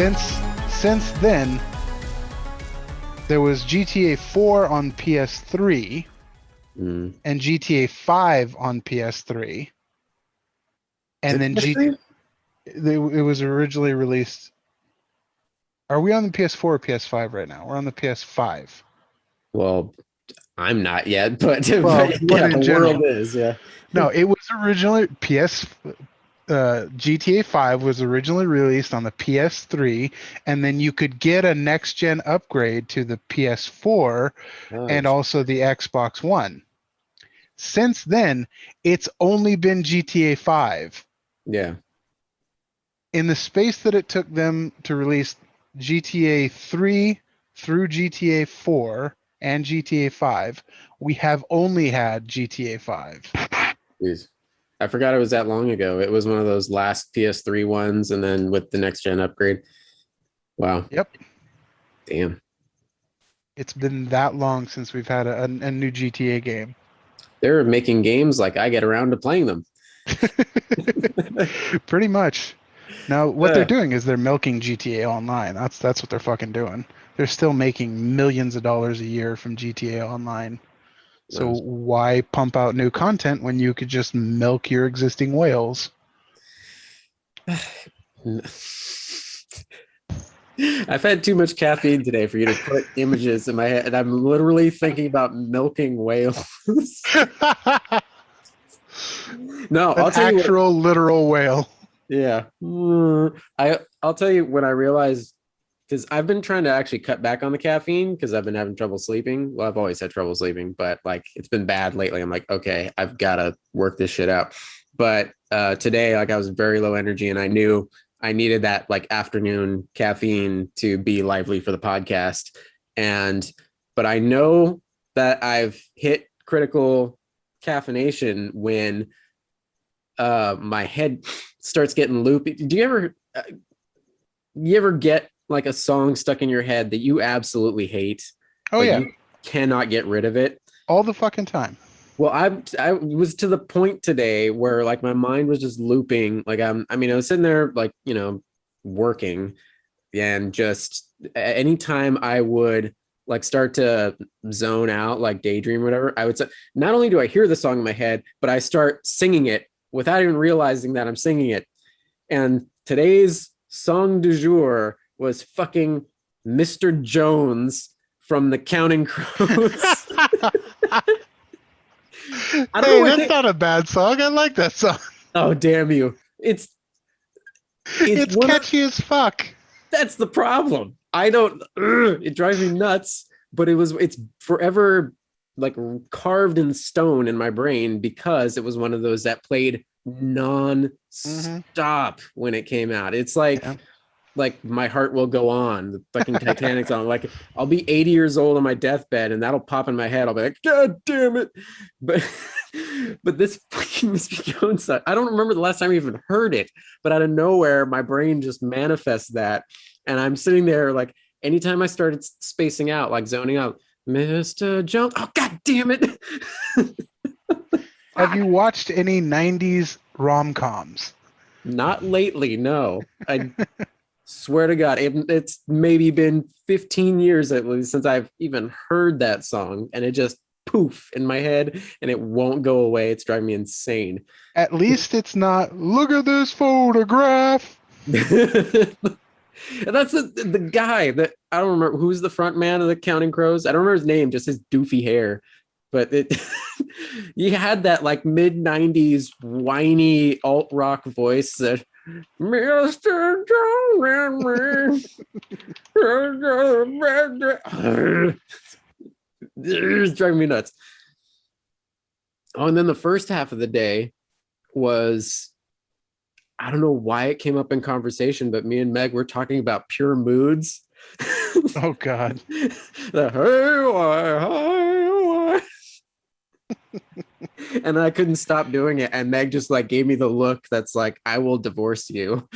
since then, there was GTA 4 on PS3 and GTA 5 on PS3, and then it was originally released. Are we on the PS4 or PS5 right now? We're on the PS5. Well, I'm not yet, but, Well, but but yeah, in the general. world is, yeah. No, it was originally GTA 5 was originally released on the PS3, and then you could get a next gen upgrade to the PS4 Oh, and also the Xbox One. Since then, it's only been GTA 5. yeah. In the space that it took them to release GTA 3 through GTA 4 and GTA 5, we have only had GTA 5. Jeez. I forgot it was that long ago. It was one of those last PS3 ones, and then with the next gen upgrade. Wow. Yep. Damn. It's been that long since we've had a new GTA game. They're making games like I get around to playing them. Pretty much. Now, what they're Uh, doing is they're milking GTA Online. That's what they're fucking doing. They're still making millions of dollars a year from GTA Online. So uh, why pump out new content when you could just milk your existing whales? I've had too much caffeine today for you to put images in my head, and I'm literally thinking about milking whales. No, An I'll tell you what. actual literal whale. Yeah, I'll tell you when I realized, because I've been trying to actually cut back on the caffeine because I've been having trouble sleeping. Well, I've always had trouble sleeping, but like it's been bad lately. I'm like, okay, I've got to work this shit out. But today, like I was very low energy, and I knew I needed that like afternoon caffeine to be lively for the podcast. But I know that I've hit critical caffeination when my head starts getting loopy. Do you ever get like a song stuck in your head that you absolutely hate, Oh but yeah, you cannot get rid of it? all the fucking time. Well, I was to the point today where like my mind was just looping. Like I mean, I was sitting there like, working, and just anytime I would like start to zone out, like daydream, or whatever, I would say, not only do I hear the song in my head, but I start singing it without even realizing that I'm singing it. And today's song du jour was fucking Mr. Jones from the Counting Crows. I don't know Hey, what that's not a bad song. I like that song. Oh, damn you. It's It's one of catchy as fuck. That's the problem. I don't it drives me nuts, but it's forever like carved in stone in my brain because it was one of those that played non-stop when it came out. It's Yeah. like My Heart Will Go On, the fucking Titanic song. Like I'll be 80 years old on my deathbed and that'll pop in my head. I'll be like, God damn it. But but this fucking Mr. Jones song, I don't remember the last time I even heard it, but out of nowhere, my brain just manifests that. And I'm sitting there like anytime I started spacing out, like zoning out, Mr. Jones, oh god damn it. Have you watched any 90s rom-coms? Not lately, no. I swear to God, it's maybe been 15 years at least since I've even heard that song, and it just poof in my head, and it won't go away. It's driving me insane. At least it's not, look at this photograph. And that's the guy that I don't remember who's the front man of the Counting Crows. I don't remember his name, just his doofy hair. But he had that like mid 90s whiny alt rock voice that Mr. Jones. It's driving me nuts. Oh, and then the first half of the day was, I don't know why it came up in conversation, but me and Meg were talking about pure moods. Oh God. And I couldn't stop doing it, and Meg just like gave me the look that's like, I will divorce you.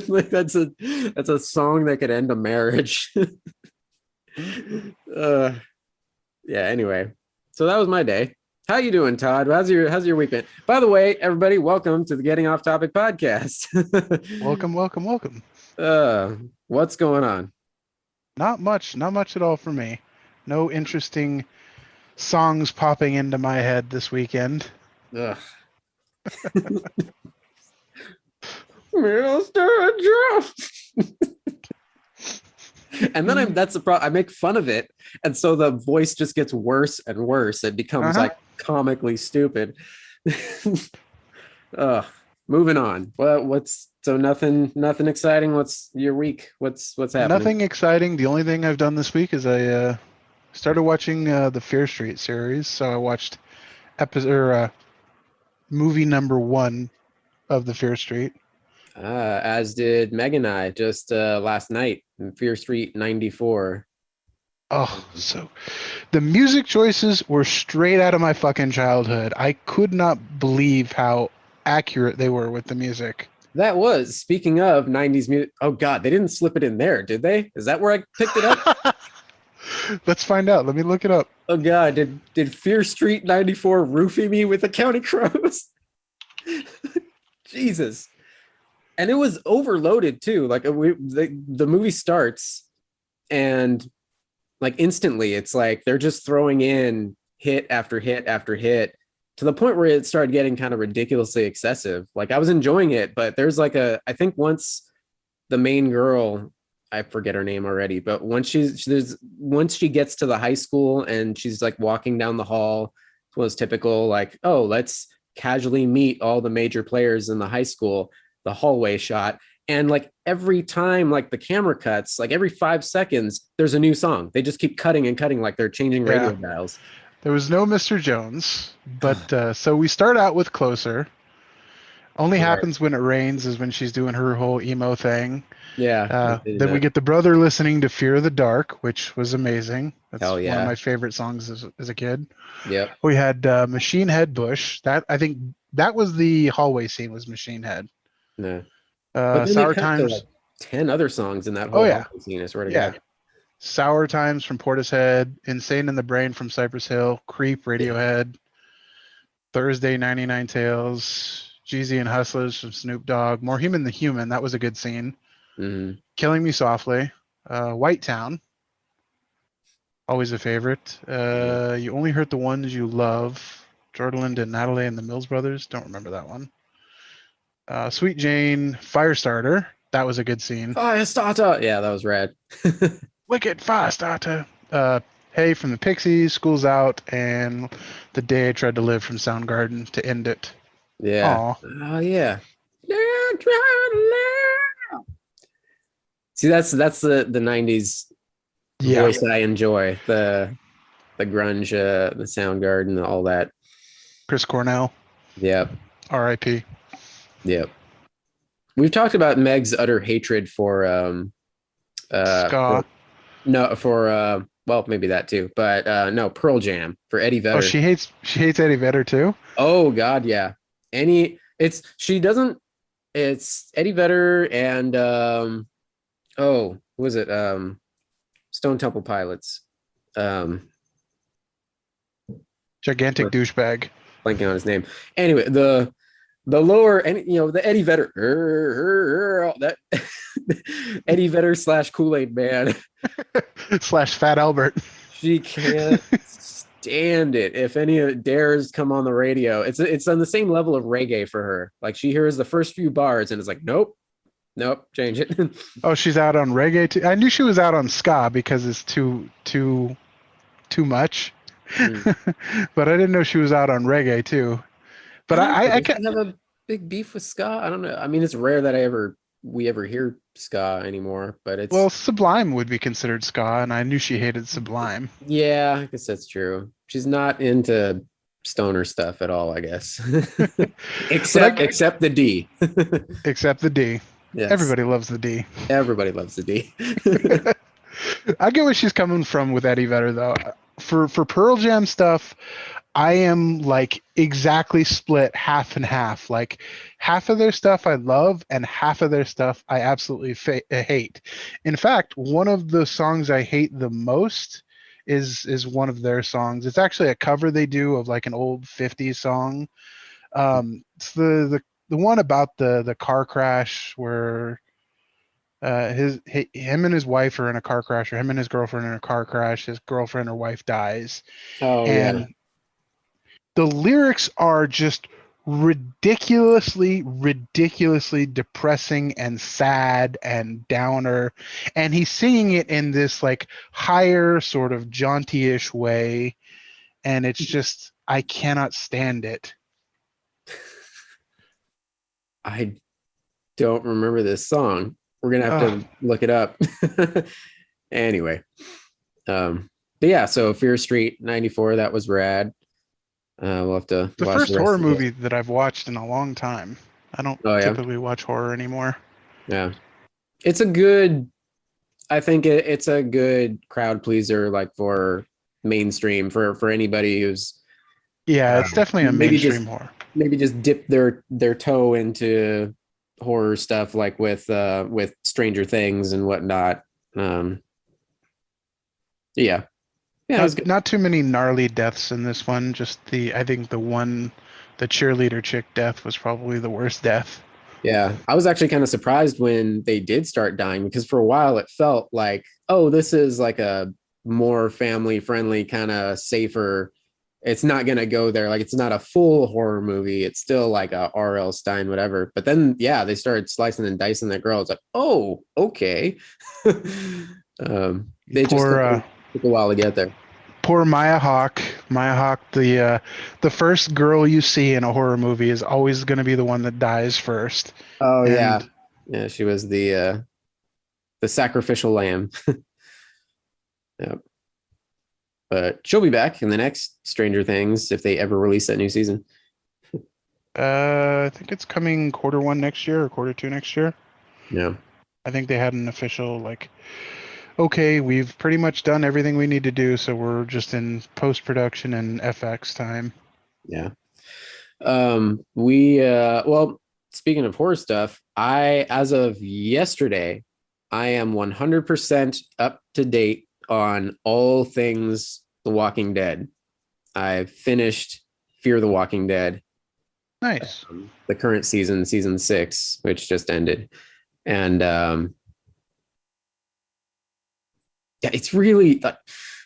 Like that's a song that could end a marriage. Yeah, anyway, so that was my day. How you doing, Todd? How's your week been? By the way, everybody, welcome to the Getting Off Topic podcast. Welcome, welcome, welcome. What's going on? Not much at all for me. No interesting songs popping into my head this weekend. Ugh. Mr. Jones. And then that's the problem. I make fun of it, and so the voice just gets worse and worse. It becomes like comically stupid. Moving on. Well, nothing exciting? What's your week? What's happening? Nothing exciting. The only thing I've done this week is I started watching the Fear Street series. So I watched movie number 1 of the Fear Street. As did Meg and I just last night in Fear Street 94. Oh, so the music choices were straight out of my fucking childhood. I could not believe how accurate they were with the music. That was, speaking of 90s music. Oh God, they didn't slip it in there, did they? Is that where I picked it up? Let's find out. Let me look it up. Oh God, did Fear Street 94 roofie me with the County Crows? Jesus. And it was overloaded too. Like the movie starts and like instantly it's like they're just throwing in hit after hit after hit to the point where it started getting kind of ridiculously excessive. Like I was enjoying it, but there's like I think once the main girl, I forget her name already, but once she gets to the high school and she's like walking down the hall, it was typical like, oh, let's casually meet all the major players in the high school, the hallway shot. And like every time like the camera cuts, like every 5 seconds, there's a new song. They just keep cutting and cutting like they're changing radio dials. There was no Mr. Jones, but so we start out with Closer. Only happens when it rains is when she's doing her whole emo thing. Yeah. Then we get the brother listening to Fear of the Dark, which was amazing. That's one of my favorite songs as a kid. Yep. We had Machine Head Bush. That I think that was the hallway scene was Machine Head. No. But then Sour Times. To, like, 10 other songs in that whole scene, I swear to God. Sour Times from Portishead, Insane in the Brain from Cypress Hill, Creep, Radiohead, Thursday, 99 Tales, Jeezy and Hustlers from Snoop Dogg, More Human Than Human, that was a good scene. Mm-hmm. Killing Me Softly, White Town, always a favorite. You Only Hurt the Ones You Love, Jordan and Natalie and the Mills Brothers, don't remember that one. Sweet Jane, Firestarter, that was a good scene. Firestarter, yeah, that was rad. Wicked Firestarter. Hey from the Pixies, School's Out, and The Day I Tried to Live from Soundgarden to end it. Yeah. Oh yeah. See, that's the 90s voice that I enjoy. The grunge, the Soundgarden, all that. Chris Cornell. Yep. R.I.P. Yep. We've talked about Meg's utter hatred for ska. Well, maybe that too, but no, Pearl Jam for Eddie Vedder. Oh, she hates Eddie Vedder too? Oh God, yeah. It's Eddie Vedder and who was it? Stone Temple Pilots. Gigantic douchebag. Blanking on his name. Anyway, the lower and the Eddie Vedder that Eddie Vedder / Kool-Aid Man / Fat Albert. She can't stand it. If any dares come on the radio, it's on the same level of reggae for her. Like she hears the first few bars and it's like, nope, change it. Oh, she's out on reggae too. I knew she was out on ska because it's too much. But I didn't know she was out on reggae too. But I can't have a big beef with ska. I don't know. I mean, it's rare that we ever hear ska anymore, but it's Sublime would be considered ska, and I knew she hated Sublime. Yeah, I guess that's true. She's not into stoner stuff at all, I guess. except the D. Except the D. Yes. Everybody loves the D. Everybody loves the D. I get where she's coming from with Eddie Vedder though. For Pearl Jam stuff, I am like exactly split half and half. Like half of their stuff I love and half of their stuff I absolutely hate. In fact, one of the songs I hate the most is one of their songs. It's actually a cover they do of like an old 50s song. It's the one about the car crash where him and his wife are in a car crash, or him and his girlfriend are in a car crash. His girlfriend or wife dies, Oh yeah. and the lyrics are just ridiculously depressing and sad and downer, and he's singing it in this like higher sort of jaunty-ish way, and it's just, I cannot stand it. I don't remember this song. We're gonna have to look it up. Anyway, but yeah, so Fear Street 94, that was rad. We'll have to The watch first the rest horror of it. movie that I've watched in a long time. I don't Oh yeah, typically watch horror anymore. yeah. It's a good. I think it's a good crowd pleaser, like for mainstream for anybody who's Yeah, it's definitely a maybe just mainstream horror. maybe just dip their toe into horror stuff, like with Stranger Things and whatnot. Um, yeah, yeah, it was good. Not too many gnarly deaths in this one. Just I think the cheerleader chick death was probably the worst death. Yeah, I was actually kind of surprised when they did start dying, because for a while it felt like, oh, this is like a more family friendly, kind of safer. It's not gonna go there. Like, it's not a full horror movie. It's still like a R.L. Stein, whatever. But then, yeah, they started slicing and dicing that girl. It's like, oh, okay. They just took a while to get there. Poor Maya Hawke. Maya Hawke, the first girl you see in a horror movie is always going to be the one that dies first. Oh yeah, And yeah. She was the sacrificial lamb. Yeah. But she'll be back in the next Stranger Things if they ever release that new season. I think it's coming quarter 1 next year or quarter 2 next year. Yeah. I think they had an official like, okay, we've pretty much done everything we need to do, so we're just in post production and FX time. Yeah. Well, speaking of horror stuff, as of yesterday, I am 100% up to date on all things The Walking Dead. I've finished Fear the Walking Dead. Nice. The current season 6, which just ended. And yeah, it's really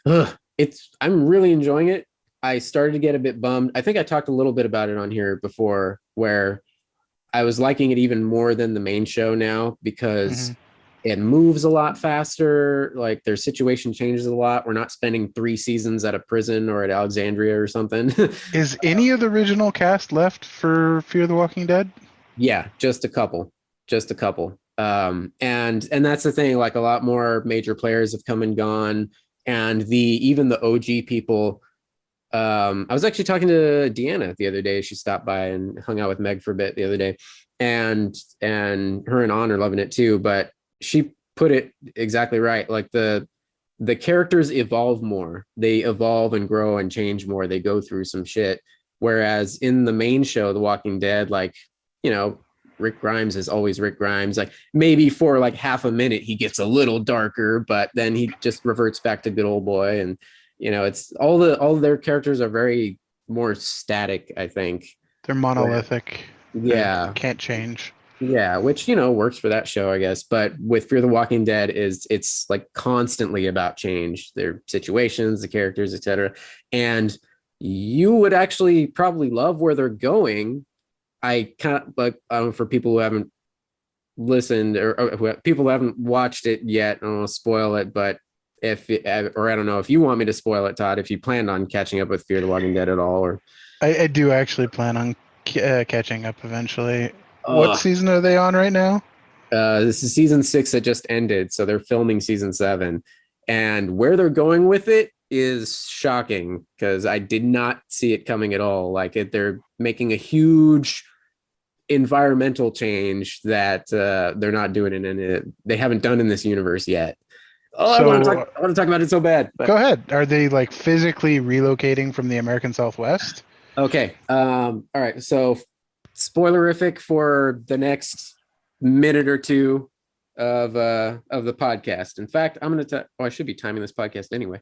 I'm really enjoying it. I started to get a bit bummed. I think I talked a little bit about it on here before, where I was liking it even more than the main show now, because it moves a lot faster. Like, their situation changes a lot. We're not spending 3 seasons at a prison or at Alexandria or something. Is any of the original cast left for Fear the Walking Dead? Yeah, just a couple. And that's the thing, like, a lot more major players have come and gone, and even the OG people. I was actually talking to Deanna the other day. She stopped by and hung out with Meg for a bit the other day, and her and On are loving it too. But she put it exactly right. Like, the characters evolve more. They evolve and grow and change more. They go through some shit. Whereas in the main show, The Walking Dead, like, Rick Grimes is always Rick Grimes. Like, maybe for like half a minute he gets a little darker, but then he just reverts back to good old boy. And it's all of their characters are very more static, I think. They're monolithic. Yeah. Can't change. Yeah, which works for that show, I guess. But with Fear the Walking Dead, it's like constantly about change, their situations, the characters, etc. And you would actually probably love where they're going. I kind of like, for people who haven't listened, or people who haven't watched it yet, I don't want to spoil it, but I don't know if you want me to spoil it, Todd, if you planned on catching up with Fear the Walking Dead at all, or I do actually plan on catching up eventually. What season are they on right now? This is season 6 that just ended, so they're filming season 7, and where they're going with it is shocking, because I did not see it coming at all. Like, they're making a huge environmental change that they're not doing they haven't done in this universe yet. I want to talk about it so bad. But go ahead. Are they like physically relocating from the American Southwest? Okay. All right. So, spoilerific for the next minute or two. of the podcast. In fact, I'm gonna I should be timing this podcast anyway.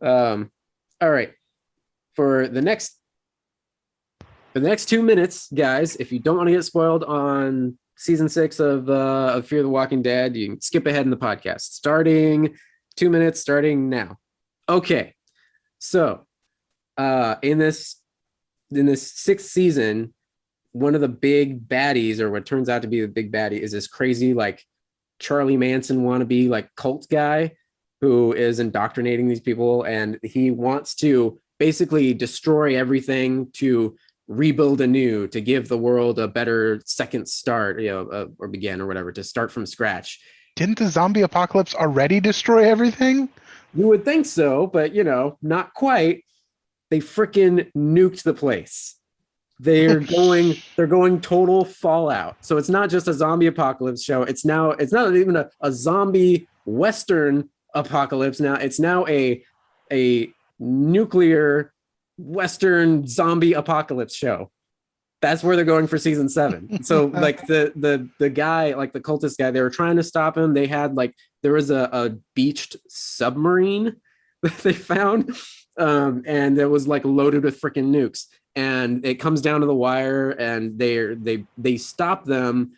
All right. For the next 2 minutes, guys, if you don't want to get spoiled on season 6 of Fear the Walking Dead, you can skip ahead in the podcast. Starting 2 minutes, starting now. Okay. So in this 6th season, one of the big baddies, or what turns out to be the big baddie, is this crazy like Charlie Manson wannabe like cult guy who is indoctrinating these people, and he wants to basically destroy everything to rebuild anew, to give the world a better second start, or begin or whatever, to start from scratch. Didn't the zombie apocalypse already destroy everything? You would think so, but not quite. They freaking nuked the place. They're going total Fallout. So it's not just a zombie apocalypse show. It's not even a zombie Western apocalypse. Now it's now a nuclear Western zombie apocalypse show. That's where they're going for season 7. So like the guy, like the cultist guy, they were trying to stop him. They had there was a beached submarine that they found, and it was like loaded with freaking nukes. And it comes down to the wire, and they stop them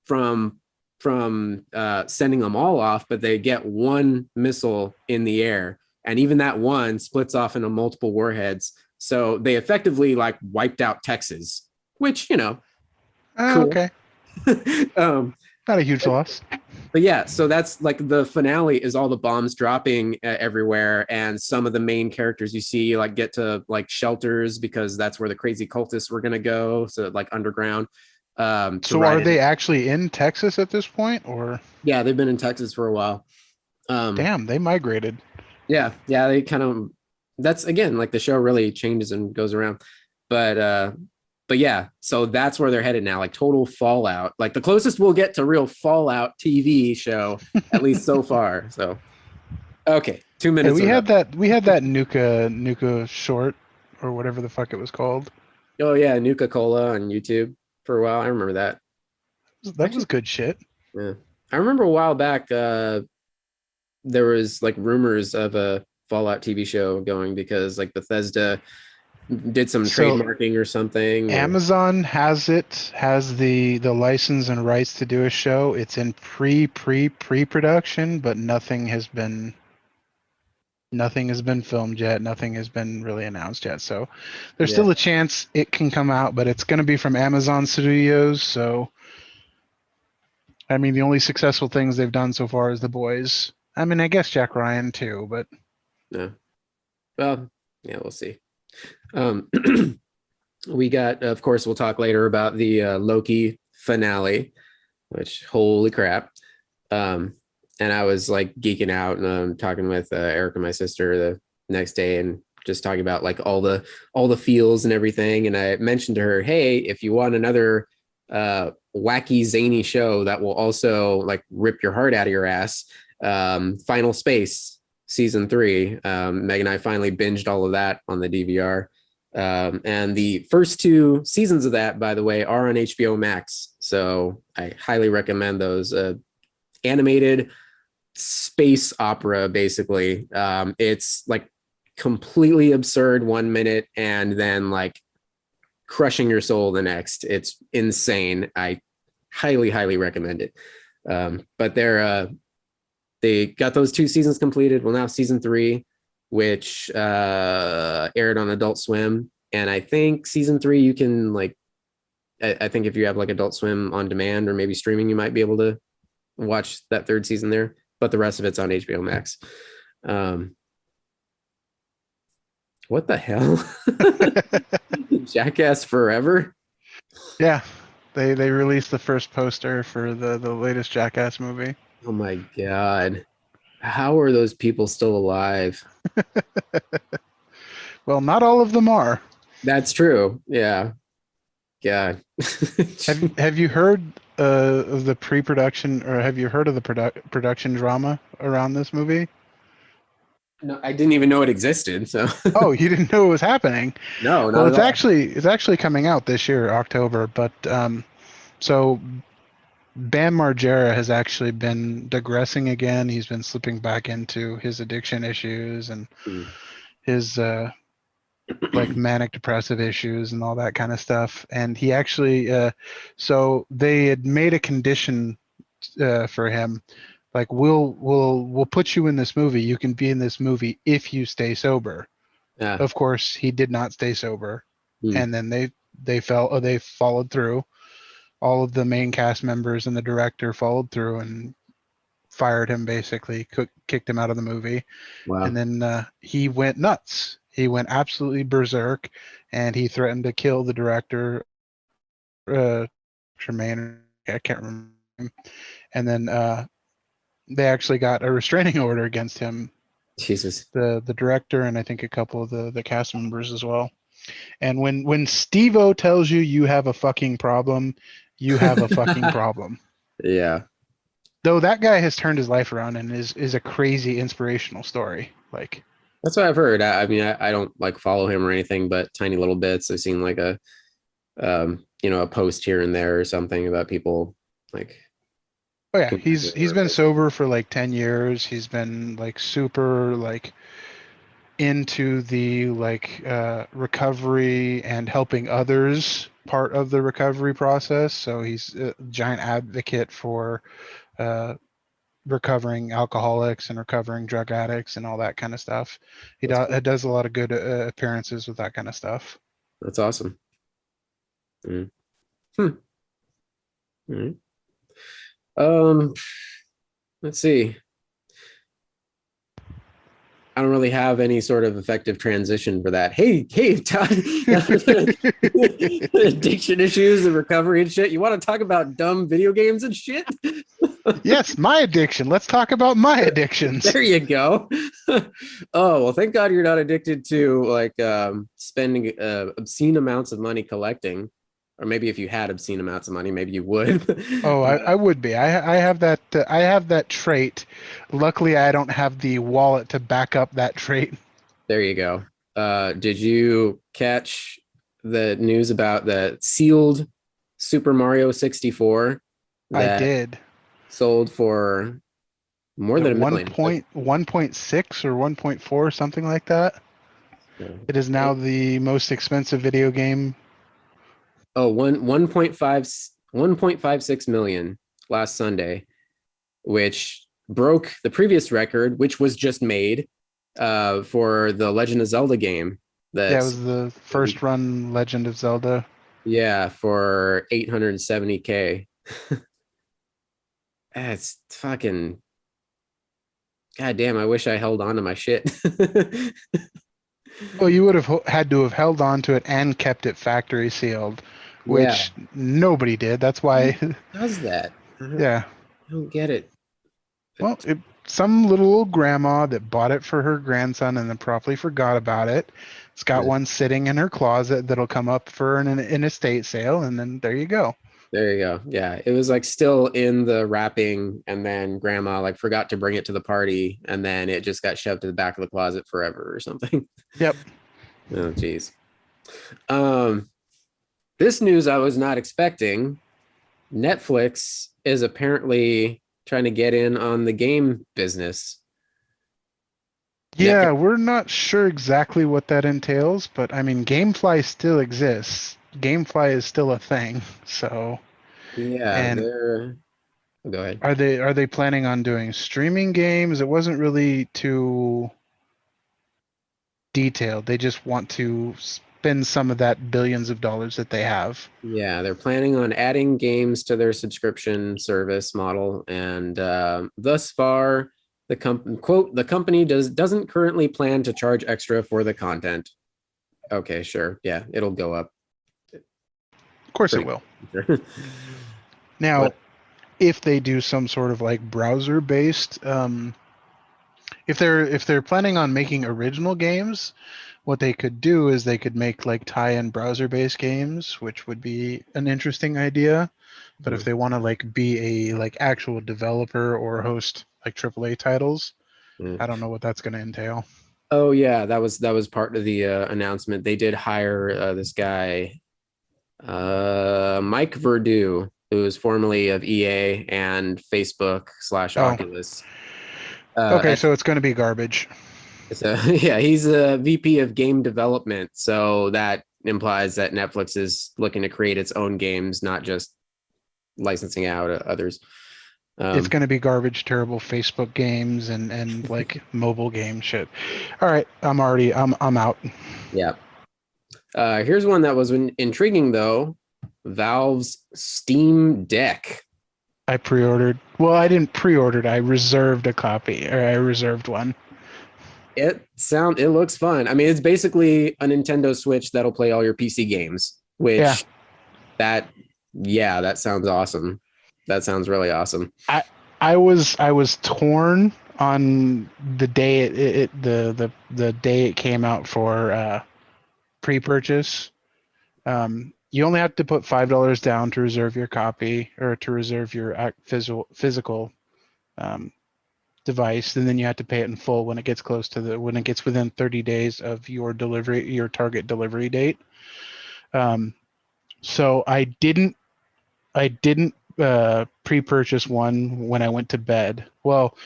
from sending them all off, but they get one missile in the air, and even that one splits off into multiple warheads. So they effectively like wiped out Texas, which cool. Okay. Not a huge loss. But yeah, so that's like the finale is all the bombs dropping everywhere, and some of the main characters you see like get to like shelters because that's where the crazy cultists were gonna go, so like underground. So are they actually in Texas at this point, or? Yeah, they've been in Texas for a while. Damn, they migrated. Yeah, they kind of. That's again like the show really changes and goes around, but yeah, so that's where they're headed now, like total Fallout, like the closest we'll get to real Fallout TV show, at least so far. So, okay, 2 minutes. We had that Nuka short or whatever the fuck it was called. Oh yeah, Nuka Cola on YouTube for a while. I remember that. That was good shit. Yeah, I remember a while back. There was like rumors of a Fallout TV show going because like Bethesda did some trademarking or something. Amazon has the license and rights to do a show. It's in pre-production, but nothing has been filmed yet. Nothing has been really announced yet. So there's still a chance it can come out, but it's going to be from Amazon Studios. So I mean, the only successful things they've done so far is The Boys. I mean, I guess Jack Ryan too, but yeah. Well, yeah, we'll see. We got, of course, we'll talk later about the Loki finale, which holy crap. And I was like geeking out and talking with Erica, my sister, the next day, and just talking about like all the feels and everything. And I mentioned to her, hey, if you want another wacky zany show that will also like rip your heart out of your ass, Final Space season 3. Meg and I finally binged all of that on the DVR. And the first 2 seasons of that, by the way, are on HBO Max. So I highly recommend those. Animated space opera, basically. It's like completely absurd 1 minute and then like crushing your soul the next. It's insane. I highly recommend it. But they got those 2 seasons completed. Well, now season 3, which aired on Adult Swim. And I think season 3, you can like, I think if you have like Adult Swim on demand or maybe streaming, you might be able to watch that 3rd season there. But the rest of it's on HBO Max. What the hell? Jackass Forever? Yeah. They released the first poster for the latest Jackass movie. Oh my God. How are those people still alive? Well, not all of them are. That's true. Yeah. God. Have you heard of the pre-production, or have you heard of the production drama around this movie? No, I didn't even know it existed. So. Oh, you didn't know it was happening? No, not well, it's actually coming out this year, October. But so Bam Margera has actually been digressing again. He's been slipping back into his addiction issues and his like manic depressive issues and all that kind of stuff. And he actually, so they had made a condition for him, like we'll put you in this movie. You can be in this movie if you stay sober. Yeah. Of course, he did not stay sober, Mm. and then they followed through. All of the main cast members and the director followed through and fired him, basically kicked him out of the movie. Wow. And then he went nuts. He went absolutely berserk, and he threatened to kill the director, Tremaine. I can't remember. And then they actually got a restraining order against him, Jesus. the director, and I think a couple of the cast members as well. And when Steve-O tells you you have a fucking problem, you have a fucking problem. Yeah. Though that guy has turned his life around and is a crazy inspirational story. Like, That's what I've heard. I mean, I don't like follow him or anything, but tiny little bits. I've seen like a post here and there or something about people like. oh yeah, he's been sober for like 10 years. He's been like super like into the like recovery and helping others part of the recovery process. So he's a giant advocate for uh, recovering alcoholics and recovering drug addicts and all that kind of stuff. He Cool. does a lot of good appearances with that kind of stuff. That's awesome. Mm. Hmm. All right. Let's see. I don't really have any sort of effective transition for that. Hey, Todd, addiction issues and recovery and shit. You want to talk about dumb video games and shit? Yes, my addiction. Let's talk about my addictions. There you go. Oh, well, thank God you're not addicted to like spending obscene amounts of money collecting. Or maybe if you had obscene amounts of money, maybe you would. Oh, I would be. I have that trait. Luckily, I don't have the wallet to back up that trait. There you go. Did you catch the news about the sealed Super Mario 64 I that did. sold for more The than a one million? point 1.6 or 1.4, something like that. It is now the most expensive video game. Oh, 1.56 million last Sunday, which broke the previous record, which was just made for the Legend of Zelda game. Yeah, it That's was the first run Legend of Zelda. yeah, for 870K. That's fucking god damn. I wish I held on to my shit. Well, you would have had to have held on to it and kept it factory sealed, Yeah. which nobody did. That's why, Who does that? yeah. I don't get it. Well, some little old grandma that bought it for her grandson and then promptly forgot about it. It's got one sitting in her closet that'll come up for an estate sale, and then there you go. There you go. Yeah, it was like still in the wrapping, and then grandma like forgot to bring it to the party, and then it just got shoved to the back of the closet forever or something. Yep. Oh, geez. This news I was not expecting. Netflix is apparently trying to get in on the game business. Yeah, Netflix, we're not sure exactly what that entails, but I mean, GameFly still exists. GameFly is still a thing. So, yeah, and they're. Go ahead. are they planning on doing streaming games? It wasn't really too detailed. They just want to spend some of that billions of dollars that they have. Yeah, they're planning on adding games to their subscription service model, and thus far, the company doesn't currently plan to charge extra for the content. Okay, sure, yeah, it'll go up. Of course it will. Sure. Now, But, if they do some sort of like browser based, if they're planning on making original games, what they could do is they could make like tie-in browser-based games, which would be an interesting idea. But if they want to like be a like actual developer or host like AAA titles, I don't know what that's going to entail. oh yeah, that was part of the announcement. They did hire this guy, Mike Verdu. who is formerly of EA and Facebook / Oculus. Okay, so it's going to be garbage. So yeah, he's a VP of game development. So that implies that Netflix is looking to create its own games, not just licensing out others. It's going to be garbage, terrible Facebook games and like mobile game shit. All right, I'm out. Yeah. Here's one that was intriguing though. Valve's Steam Deck. I pre-ordered. Well, I didn't pre-order it. I reserved a copy, or I reserved one. It looks fun. I mean, it's basically a Nintendo Switch that'll play all your PC games, which that sounds awesome. That sounds really awesome. I was torn on the day the day it came out for pre-purchase. You only have to put $5 down to reserve your copy or to reserve your physical device, and then you have to pay it in full when it gets when it gets within 30 days of your target delivery date. So I didn't pre-purchase one when I went to bed. Well,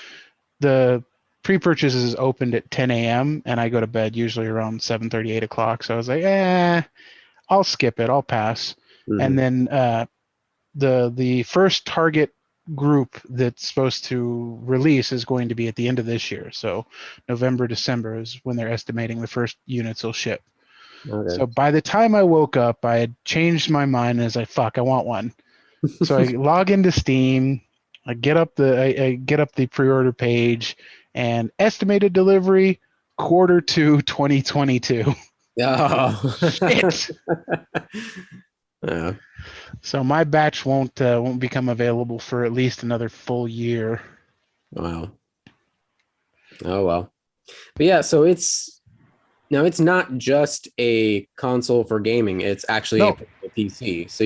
the pre-purchase is opened at 10 a.m. and I go to bed usually around 7:30, 8 o'clock. So I was like, I'll skip it. I'll pass. Mm-hmm. And then the first target group that's supposed to release is going to be at the end of this year. So November, December is when they're estimating the first units will ship. Okay. So by the time I woke up, I had changed my mind and I was like, I want one. So I log into Steam, I get up the pre-order page, and estimated delivery Q2 2022. Oh. Shit. Yeah. So my batch won't become available for at least another full year. Wow. Oh well. But yeah, so it's not just a console for gaming. It's actually a PC. So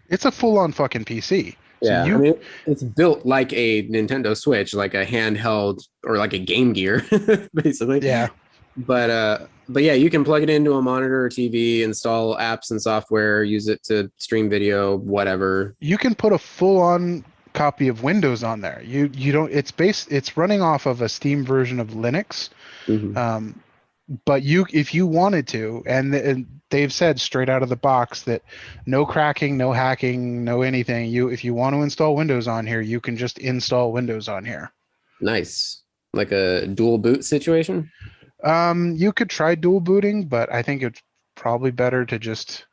it's a full-on fucking PC. Yeah, so I mean, it's built like a Nintendo Switch, like a handheld or like a Game Gear, basically. Yeah. But yeah, you can plug it into a monitor or TV, install apps and software, use it to stream video, whatever. You can put a full-on copy of Windows on there. You don't. It's running off of a Steam version of Linux. Mm-hmm. But if you wanted to, and they've said straight out of the box that no cracking, no hacking, no anything. If you want to install Windows on here, you can just install Windows on here. Nice, like a dual boot situation. You could try dual booting, but I think it's probably better to just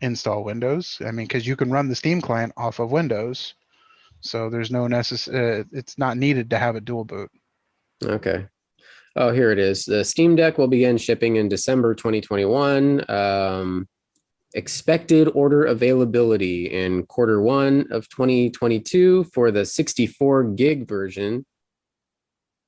install Windows. I mean, because you can run the Steam client off of Windows, so there's no it's not needed to have a dual boot. Okay. Oh, here it is. The Steam Deck will begin shipping in December 2021. Expected order availability in Q1 of 2022 for the 64 gig version.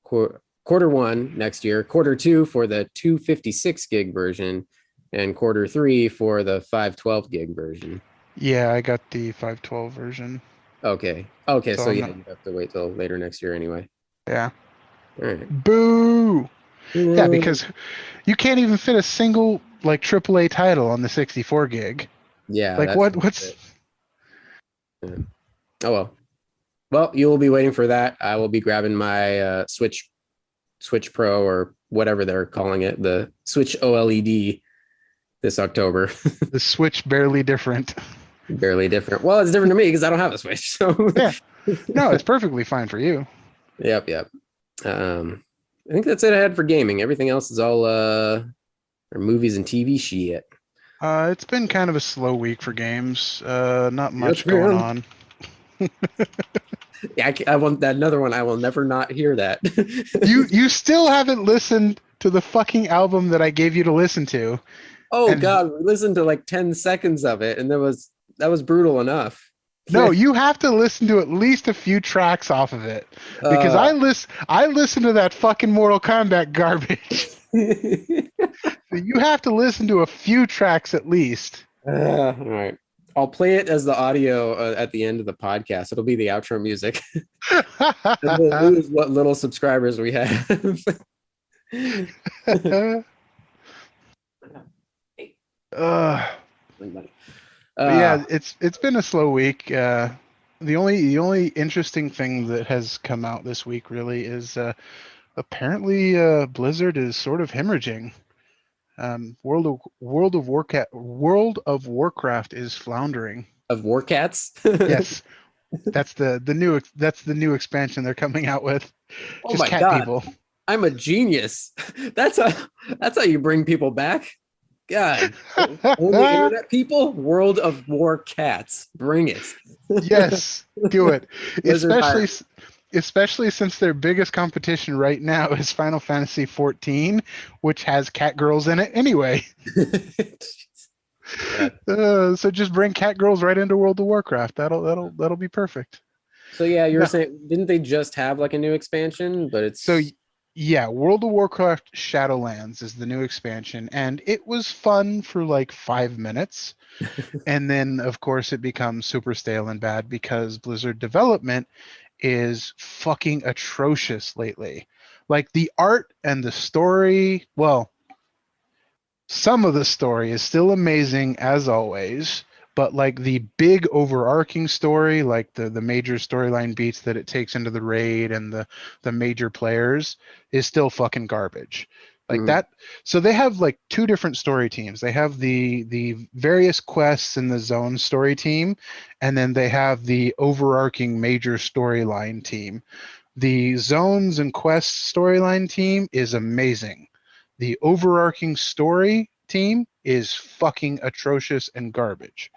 Q1 next year. Q2 for the 256 gig version, and Q3 for the 512 gig version. Yeah, I got the 512 version. Okay. So yeah, you have to wait till later next year anyway. Yeah. All right. Boo! Yeah, because you can't even fit a single like AAA title on the 64 gig. Yeah. Like what's? Yeah. Oh well, you will be waiting for that. I will be grabbing my Switch Pro or whatever they're calling it, the Switch OLED, this October. The Switch barely different. Barely different. Well, it's different to me because I don't have a Switch. So yeah, no, it's perfectly fine for you. Yep. I think that's it I had for gaming. Everything else is all movies and TV shit. It's been kind of a slow week for games. Not much going on. Yeah, I want that another one. I will never not hear that. You still haven't listened to the fucking album that I gave you to listen to. Oh God, we listened to like 10 seconds of it, and that was brutal enough. No, you have to listen to at least a few tracks off of it because I listen to that fucking Mortal Kombat garbage. So you have to listen to a few tracks at least. All right. I'll play it as the audio at the end of the podcast. It'll be the outro music. And we'll lose what little subscribers we have. But yeah, it's been a slow week. The only interesting thing that has come out this week really is apparently Blizzard is sort of hemorrhaging. World of Warcraft is floundering. Of War Cats. Yes, that's the new expansion they're coming out with. Oh Just my cat god, people. I'm a genius. That's how that's how you bring people back. God, only internet people. World of War Cats. Bring it. Yes, do it. Blizzard Especially hire. especially since their biggest competition right now is Final Fantasy 14, which has cat girls in it anyway. Yeah. So just bring cat girls right into World of Warcraft. That'll be perfect. So yeah, you were No. saying, didn't they just have like a new expansion? But So it's yeah, World of Warcraft Shadowlands is the new expansion, and it was fun for like 5 minutes. And then, of course, it becomes super stale and bad because Blizzard development is fucking atrocious lately. Like the art and the story, well, some of the story is still amazing as always, but like the big overarching story, like the major storyline beats that it takes into the raid and the major players is still fucking garbage. Like mm, that. So they have like two different story teams. They have the various quests in the zone story team, and then they have the overarching major storyline team. The zones and quests storyline team is amazing. The overarching story team is fucking atrocious and garbage.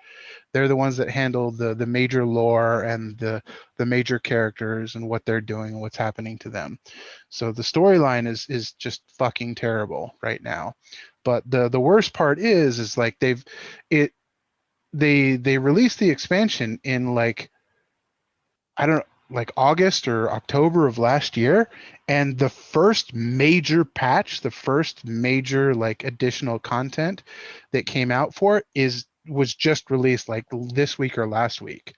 They're the ones that handle the major lore and the major characters and what they're doing and what's happening to them. So the storyline is just fucking terrible right now. But the worst part is like it they released the expansion in like I don't know, like August or October of last year. And the first major patch, the first major like additional content that came out for it was just released like this week or last week.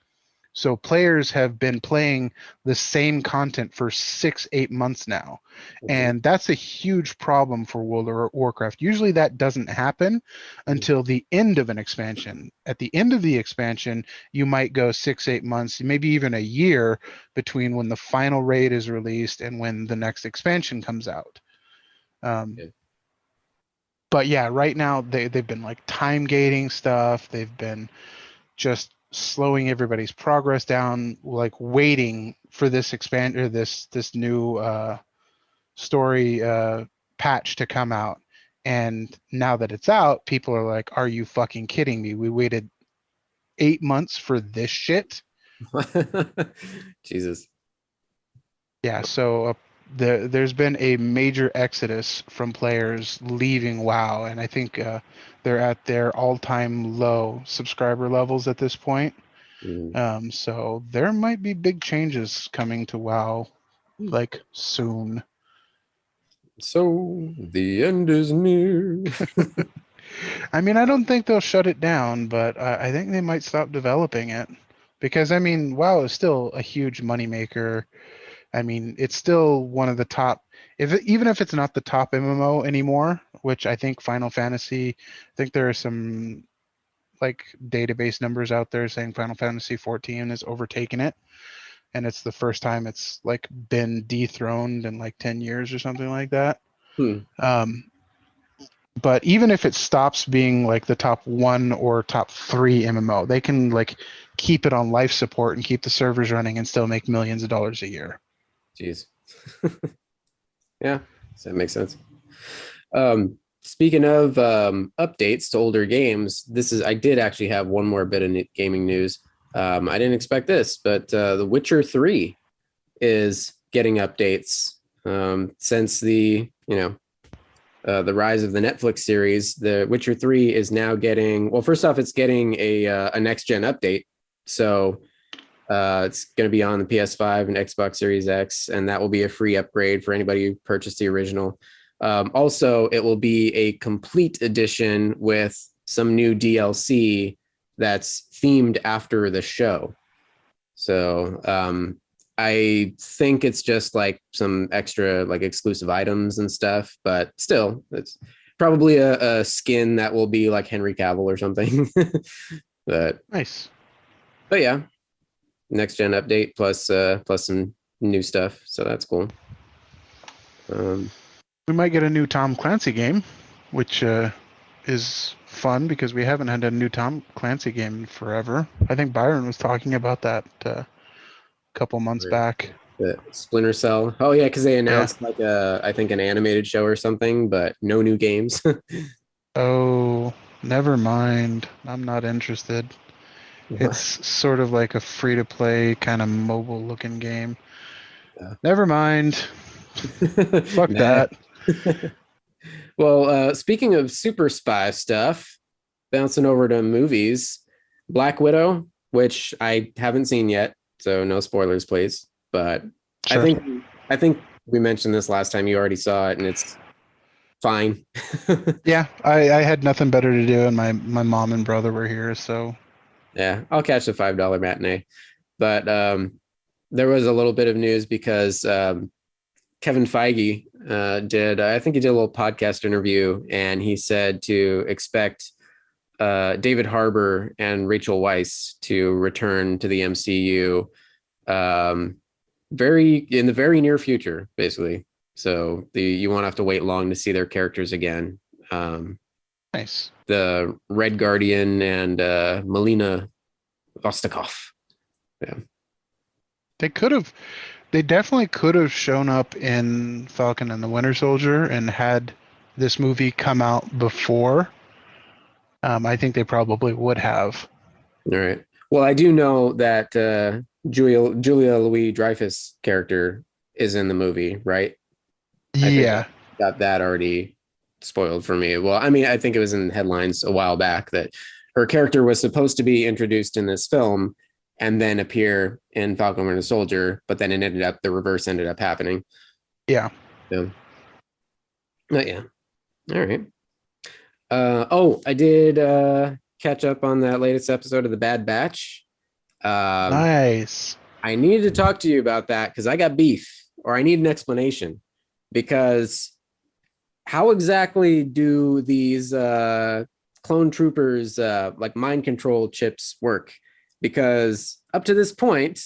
So players have been playing the same content for 6, 8 months now. okay. And that's a huge problem for World of Warcraft. Usually that doesn't happen until the end of an expansion. At the end of the expansion, you might go 6, 8 months, maybe even a year between when the final raid is released and when the next expansion comes out. Um, Okay. but yeah, right now they've been like time gating stuff. They've been just slowing everybody's progress down, like waiting for this expand or this new story patch to come out. And now that it's out, people are like, "Are you fucking kidding me? We waited 8 months for this shit." Jesus. Yeah, so there's been a major exodus from players leaving WoW, and I think they're at their all-time low subscriber levels at this point. Mm. So there might be big changes coming to WoW like soon. So the end is near. I mean, I don't think they'll shut it down, but I think they might stop developing it because I mean, WoW is still a huge moneymaker. I mean, it's still one of the top, even if it's not the top MMO anymore, which I think Final Fantasy, I think there are some like database numbers out there saying Final Fantasy 14 has overtaken it. And it's the first time it's like been dethroned in like 10 years or something like that. Hmm. Um, but even if it stops being like the top one or top three MMO, they can like keep it on life support and keep the servers running and still make millions of dollars a year. Jeez. Yeah, so that makes sense. Speaking of updates to older games, I did actually have one more bit of gaming news. I didn't expect this, but The Witcher 3 is getting updates since the rise of the Netflix series. The Witcher 3 is now getting, well, first off, it's getting a next gen update. So it's going to be on the PS5 and Xbox Series X, and that will be a free upgrade for anybody who purchased the original. Also, it will be a complete edition with some new DLC that's themed after the show. So I think it's just like some extra like exclusive items and stuff, but still, it's probably a skin that will be like Henry Cavill or something. But Nice. but yeah, next gen update plus some new stuff. So that's cool. We might get a new Tom Clancy game, which is fun because we haven't had a new Tom Clancy game in forever. I think Byron was talking about that a couple months back. The Splinter Cell. Oh yeah, because they Yeah. announced like I think an animated show or something, but no new games. Oh, never mind. I'm not interested. It's sort of like a free to play kind of mobile looking game. Yeah. Never mind. Fuck Nah. that. Well, speaking of super spy stuff, bouncing over to movies, Black Widow, which I haven't seen yet, so no spoilers, please. But I Sure. think I think we mentioned this last time. You already saw it, and it's fine. Yeah, I had nothing better to do, and my mom and brother were here, so Yeah, I'll catch the $5 matinee. But there was a little bit of news because Kevin Feige I think he did a little podcast interview, and he said to expect David Harbour and Rachel Weisz to return to the MCU in the very near future, basically. So you won't have to wait long to see their characters again. nice. The Red Guardian and Melina Vostokov. Yeah. They definitely could have shown up in Falcon and the Winter Soldier and had this movie come out before. I think they probably would have. All right. Well, I do know that Julia Louis Dreyfus character is in the movie, right? I think Yeah. got that already spoiled for me. Well, I mean, I think it was in headlines a while back that her character was supposed to be introduced in this film and then appear in Falcon Winter Soldier, but then the reverse ended up happening. Yeah. Yeah. But yeah. All right. I did catch up on that latest episode of The Bad Batch. Nice. I needed to talk to you about that because I got beef, or I need an explanation. Because how exactly do these clone troopers like mind control chips work? Because up to this point,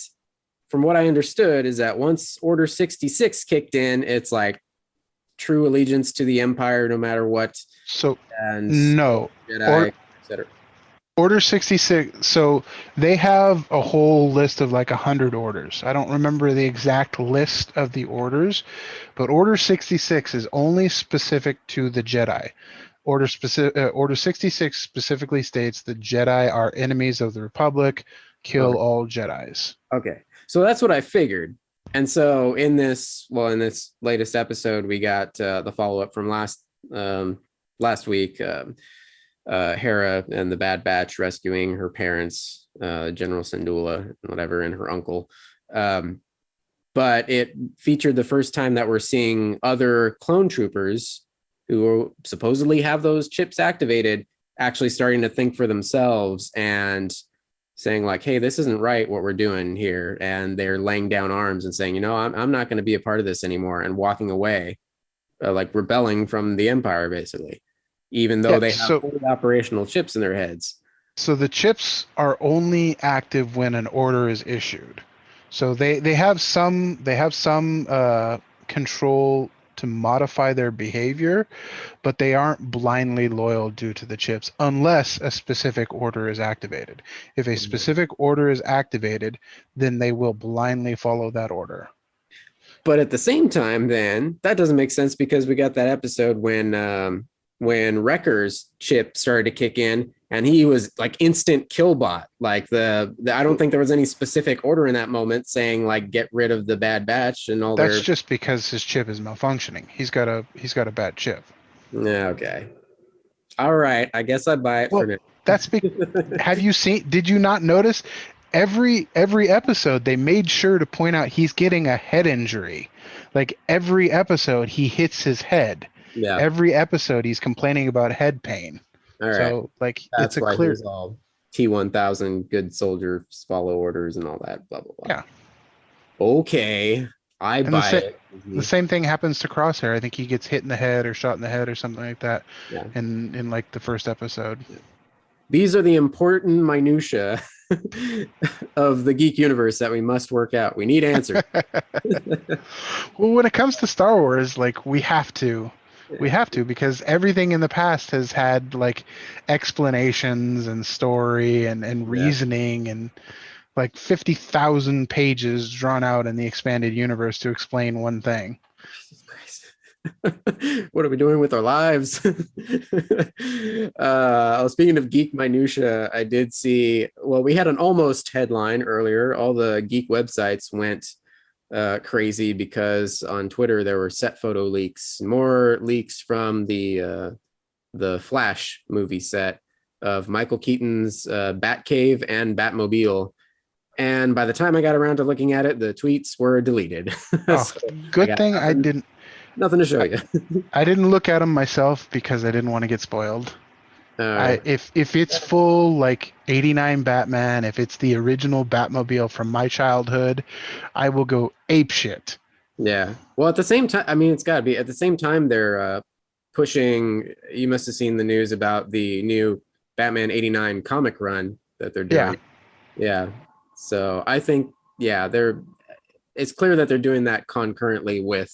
from what I understood, is that once Order 66 kicked in, it's like true allegiance to the Empire, no matter what. So And no. Jedi, etc. Order 66. So they have a whole list of like 100 orders. I don't remember the exact list of the orders, but Order 66 is only specific to the Jedi. Order 66 specifically states the Jedi are enemies of the Republic. Kill all Jedis. Okay. So that's what I figured. And so in this latest episode, we got the follow-up from last week. Hera and the Bad Batch rescuing her parents, General Syndulla and whatever, and her uncle. But it featured the first time that we're seeing other clone troopers who supposedly have those chips activated, actually starting to think for themselves and saying like, hey, this isn't right what we're doing here. And they're laying down arms and saying, I'm not going to be a part of this anymore, and walking away, like rebelling from the Empire, basically, even though they have fully operational chips in their heads. So the chips are only active when an order is issued. So they have some control to modify their behavior, but they aren't blindly loyal due to the chips unless a specific order is activated. If a specific order is activated, then they will blindly follow that order. But at the same time, then that doesn't make sense because we got that episode when Wrecker's chip started to kick in, and he was like instant killbot. Like I don't think there was any specific order in that moment saying like get rid of the Bad Batch and all. That's just because his chip is malfunctioning. He's got a bad chip. Yeah. Okay. All right. I guess I buy it for now. That's did you not notice every episode they made sure to point out he's getting a head injury. Like every episode he hits his head. Yeah. Every episode he's complaining about head pain. All right. So like that's it's a why clear he's all T-1000 good soldier follow orders and all that blah blah blah. Yeah. Okay. I buy it. The same thing happens to Crosshair. I think he gets hit in the head or shot in the head or something like that. Yeah. In like the first episode. Yeah. these are the important minutia of the geek universe that we must work out. We need answers. Well, when it comes to Star Wars, like we have to because everything in the past has had like explanations and story and Yeah. reasoning and like 50,000 pages drawn out in the expanded universe to explain one thing. Jesus Christ. What are we doing with our lives? Speaking of geek minutia, I did see, well, we had an almost headline earlier. All the geek websites went crazy because on Twitter there were set photo leaks, more leaks from the Flash movie set of Michael Keaton's Batcave and Batmobile. And by the time I got around to looking at it, the tweets were deleted. Oh, So good thing I didn't. nothing to show you. I didn't look at them myself because I didn't want to get spoiled. Uh, If it's full like 89 Batman, if it's the original Batmobile from my childhood, I will go ape shit. yeah. Well, at the same time, I mean, it's got to be at the same time they're pushing. You must have seen the news about the new Batman '89 comic run that they're Yeah. doing. Yeah. So I think, yeah, they're. It's clear that they're doing that concurrently with,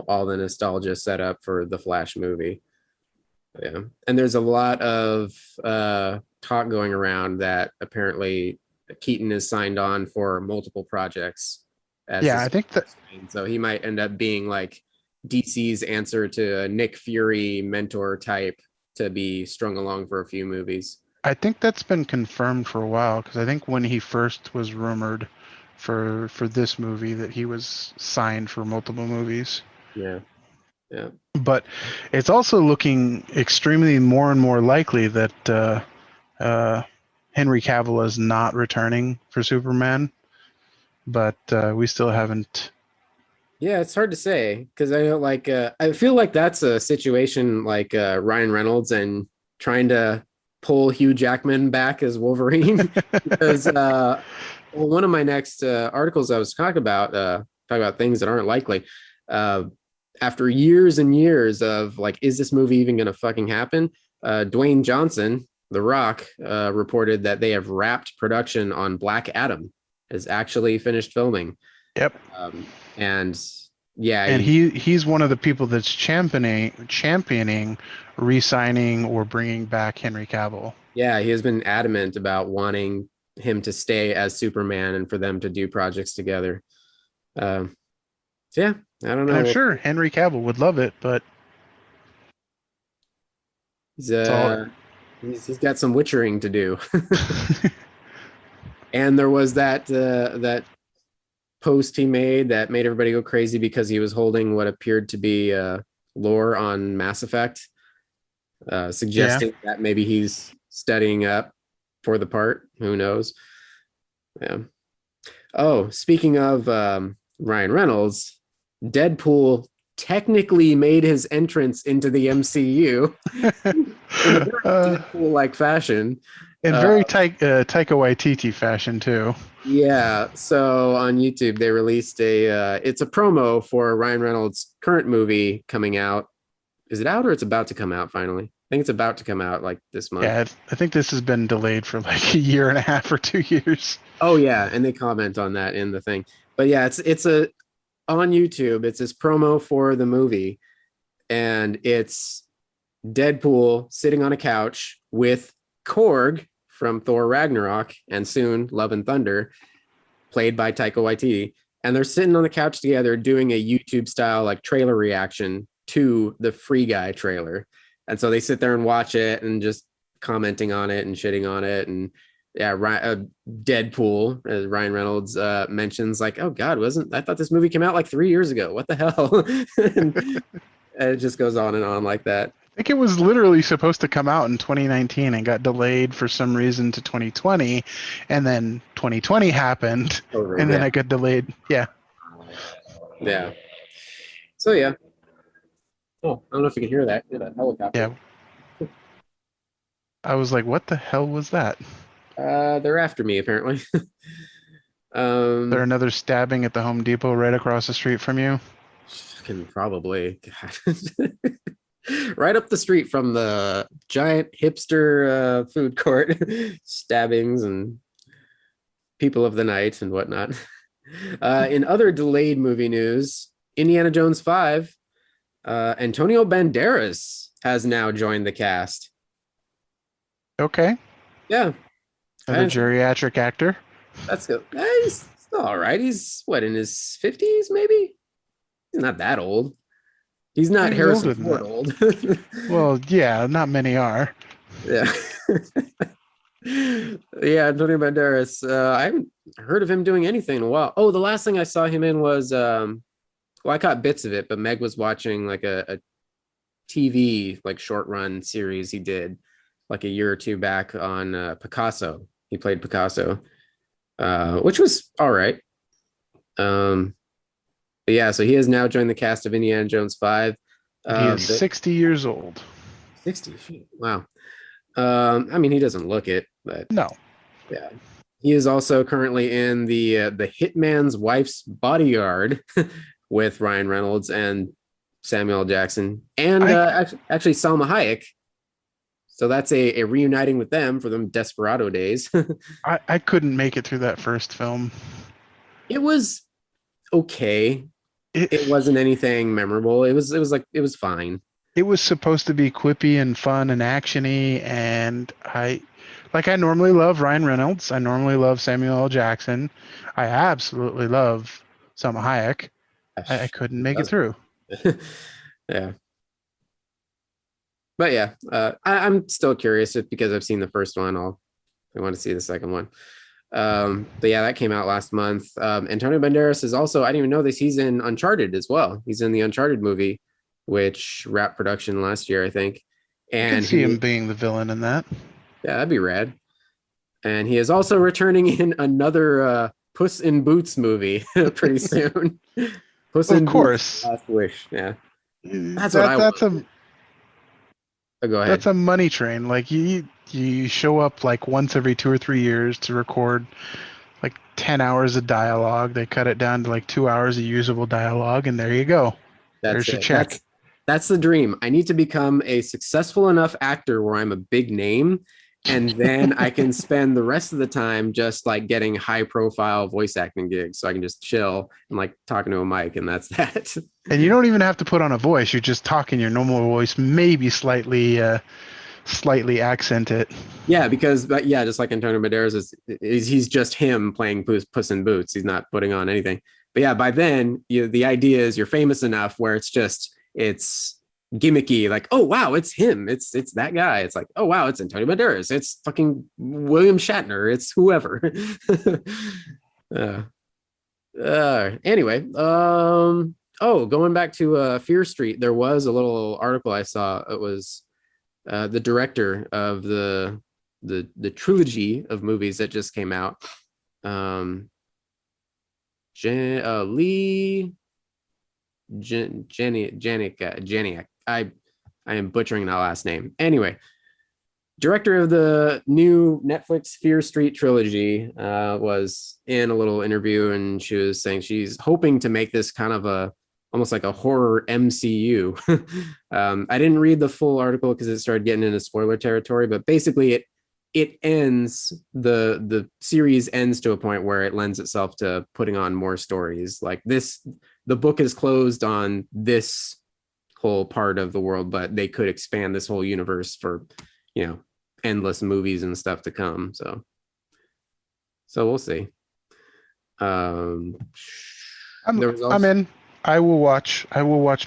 all the nostalgia set up for the Flash movie. Yeah. And there's a lot of talk going around that apparently Keaton is signed on for multiple projects as Yeah, I think that so he might end up being like DC's answer to a Nick Fury mentor type to be strung along for a few movies. I think that's been confirmed for a while because I think when he first was rumored for this movie that he was signed for multiple movies. Yeah. Yeah. But it's also looking extremely more and more likely that Henry Cavill is not returning for Superman. But we still haven't. Yeah, it's hard to say because I know, like, I feel like that's a situation like Ryan Reynolds and trying to pull Hugh Jackman back as Wolverine. Because well, one of my next articles I was talking about things that aren't likely. Uh, After years and years of like, is this movie even going to fucking happen? Dwayne Johnson, The Rock, reported that they have wrapped production on Black Adam, has actually finished filming. Yep. And yeah, And he's one of the people that's championing re-signing or bringing back Henry Cavill. yeah, he has been adamant about wanting him to stay as Superman and for them to do projects together. So yeah, I don't And know. I'm sure Henry Cavill would love it, but He's it's all he's got some witchering to do. And there was that post he made that made everybody go crazy because he was holding what appeared to be lore on Mass Effect, suggesting that maybe he's studying up for the part. Who knows? Yeah. Oh, speaking of Ryan Reynolds, Deadpool technically made his entrance into the MCU in a very Deadpool-like fashion. in very Taika Waititi fashion too. Yeah, so on YouTube they released it's a promo for Ryan Reynolds' current movie coming out. Is it out or it's about to come out finally? I think it's about to come out like this month. Yeah, I think this has been delayed for like a year and a half or 2 years. Oh yeah, and they comment on that in the thing. But yeah, it's on YouTube. It's this promo for the movie, and it's Deadpool sitting on a couch with Korg from Thor Ragnarok and soon Love and Thunder, played by Taika Waititi, and they're sitting on the couch together doing a YouTube style like trailer reaction to the Free Guy trailer. And so they sit there and watch it and just commenting on it and shitting on it. And yeah, Deadpool, as Ryan Reynolds mentions, like, oh God, I thought this movie came out like 3 years ago. What the hell? And it just goes on and on like that. I think it was literally supposed to come out in 2019 and got delayed for some reason to 2020, and then 2020 happened, and then it got delayed. Yeah. Yeah. So yeah. Oh, I don't know if you can hear that. Yeah, that helicopter. Yeah. I was like, what the hell was that? They're after me apparently. There another stabbing at the Home Depot right across the street from you? Can probably. God. right up the street from the giant hipster food court, stabbings and people of the night and whatnot. In other delayed movie news, Indiana Jones 5, Antonio Banderas has now joined the cast. Okay. Yeah, Another geriatric actor. that's good. He's still all right. He's what, in his 50s, maybe? He's not that old. He's not He's Harrison older than Ford that. old. Well, yeah, not many are. Yeah. Yeah, Antonio Banderas. I haven't heard of him doing anything in a while. Oh, the last thing I saw him in was well, I caught bits of it, but Meg was watching like a TV like short run series he did like a year or two back on Picasso. He played Picasso, which was all right. But yeah, so he has now joined the cast of Indiana Jones 5. He is 60 years old. 60. Wow. I mean, he doesn't look it, but No. yeah. He is also currently in the Hitman's Wife's Bodyguard with Ryan Reynolds and Samuel L. Jackson and actually Salma Hayek. So that's a reuniting with them for them Desperado days. I couldn't make it through that first film. It was okay. It wasn't anything memorable. It was fine. It was supposed to be quippy and fun and actiony, and I normally love Ryan Reynolds. I normally love Samuel L. Jackson. I absolutely love Salma Hayek. I couldn't make it through. Yeah. But yeah, I'm still curious just because I've seen the first one. I want to see the second one. But yeah, that came out last month. Antonio Banderas is also, I didn't even know this, he's in Uncharted as well. He's in the Uncharted movie, which wrapped production last year, I think. And I can see him being the villain in that. Yeah, that'd be rad. And he is also returning in another Puss in Boots movie pretty soon. Puss in Boots, Last Wish. Yeah. That's what I want. Go ahead. That's a money train. Like you show up like once every 2 or 3 years to record like 10 hours of dialogue. They cut it down to like 2 hours of usable dialogue, and there you go. There's your check. That's the dream. I need to become a successful enough actor where I'm a big name, and then I can spend the rest of the time just like getting high profile voice acting gigs. So I can just chill and like talking to a mic, and that's that. And you don't even have to put on a voice. You just talk in your normal voice, maybe slightly accent it. Yeah, because just like Antonio Banderas he's just him playing Puss in Boots. He's not putting on anything. But yeah, by then the idea is you're famous enough where it's gimmicky, like, oh wow, it's him, it's that guy. It's like, oh wow, it's Antonio Banderas, it's fucking William Shatner, it's whoever. Anyway, going back to Fear Street, there was a little article I saw. It was the director of the trilogy of movies that just came out, Lee Janiak. I am butchering that last name. Anyway, director of the new Netflix Fear Street trilogy was in a little interview, and she was saying she's hoping to make this kind of almost like a horror MCU. I didn't read the full article because it started getting into spoiler territory, but basically it ends, the series ends to a point where it lends itself to putting on more stories. Like the book is closed on this whole part of the world, but they could expand this whole universe for, endless movies and stuff to come. So we'll see. I'm in. I will watch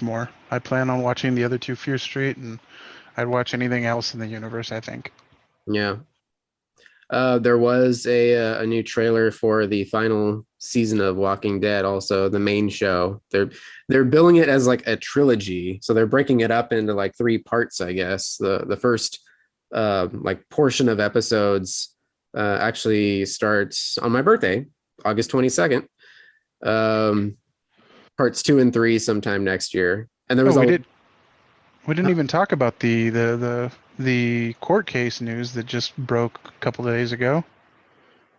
more. I plan on watching the other two, Fear Street, and I'd watch anything else in the universe, I think. Yeah. There was a new trailer for the final season of Walking Dead, also the main show. They're billing it as like a trilogy, so they're breaking it up into like 3 parts, I guess. The first like portion of episodes actually starts on my birthday, August 22nd. Parts 2 and 3 sometime next year. And there was we didn't even talk about the court case news that just broke a couple of days ago.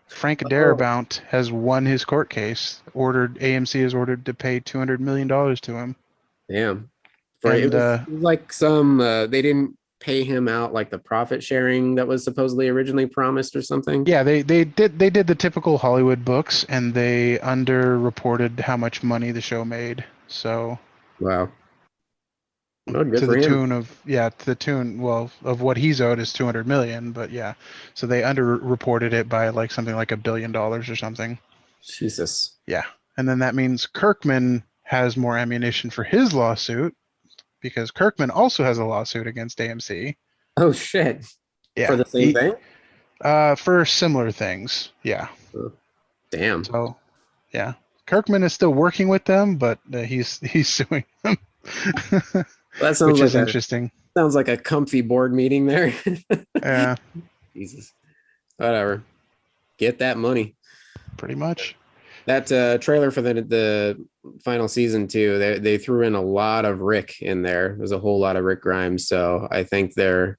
Frank Darabont has won his court case. AMC has ordered to pay $200 million to him. Damn. Right. And It was like some they didn't pay him out like the profit sharing that was supposedly originally promised or something. yeah, they did the typical Hollywood books, and they underreported how much money the show made. So Wow. Well, good to for the him. tune of well, of what he's owed is 200 million, but yeah, so they underreported it by like something like $1 billion or something. Jesus. Yeah, and then that means Kirkman has more ammunition for his lawsuit because Kirkman also has a lawsuit against AMC. Oh shit. For Yeah, the same thing? for similar things. Yeah. Oh, damn. So yeah, Kirkman is still working with them, but he's suing them, That which is interesting. sounds like a comfy board meeting there. Yeah, Jesus. Whatever. Get that money. pretty much. That trailer for the final season too, they threw in a lot of Rick in there. There's a whole lot of Rick Grimes. So I think I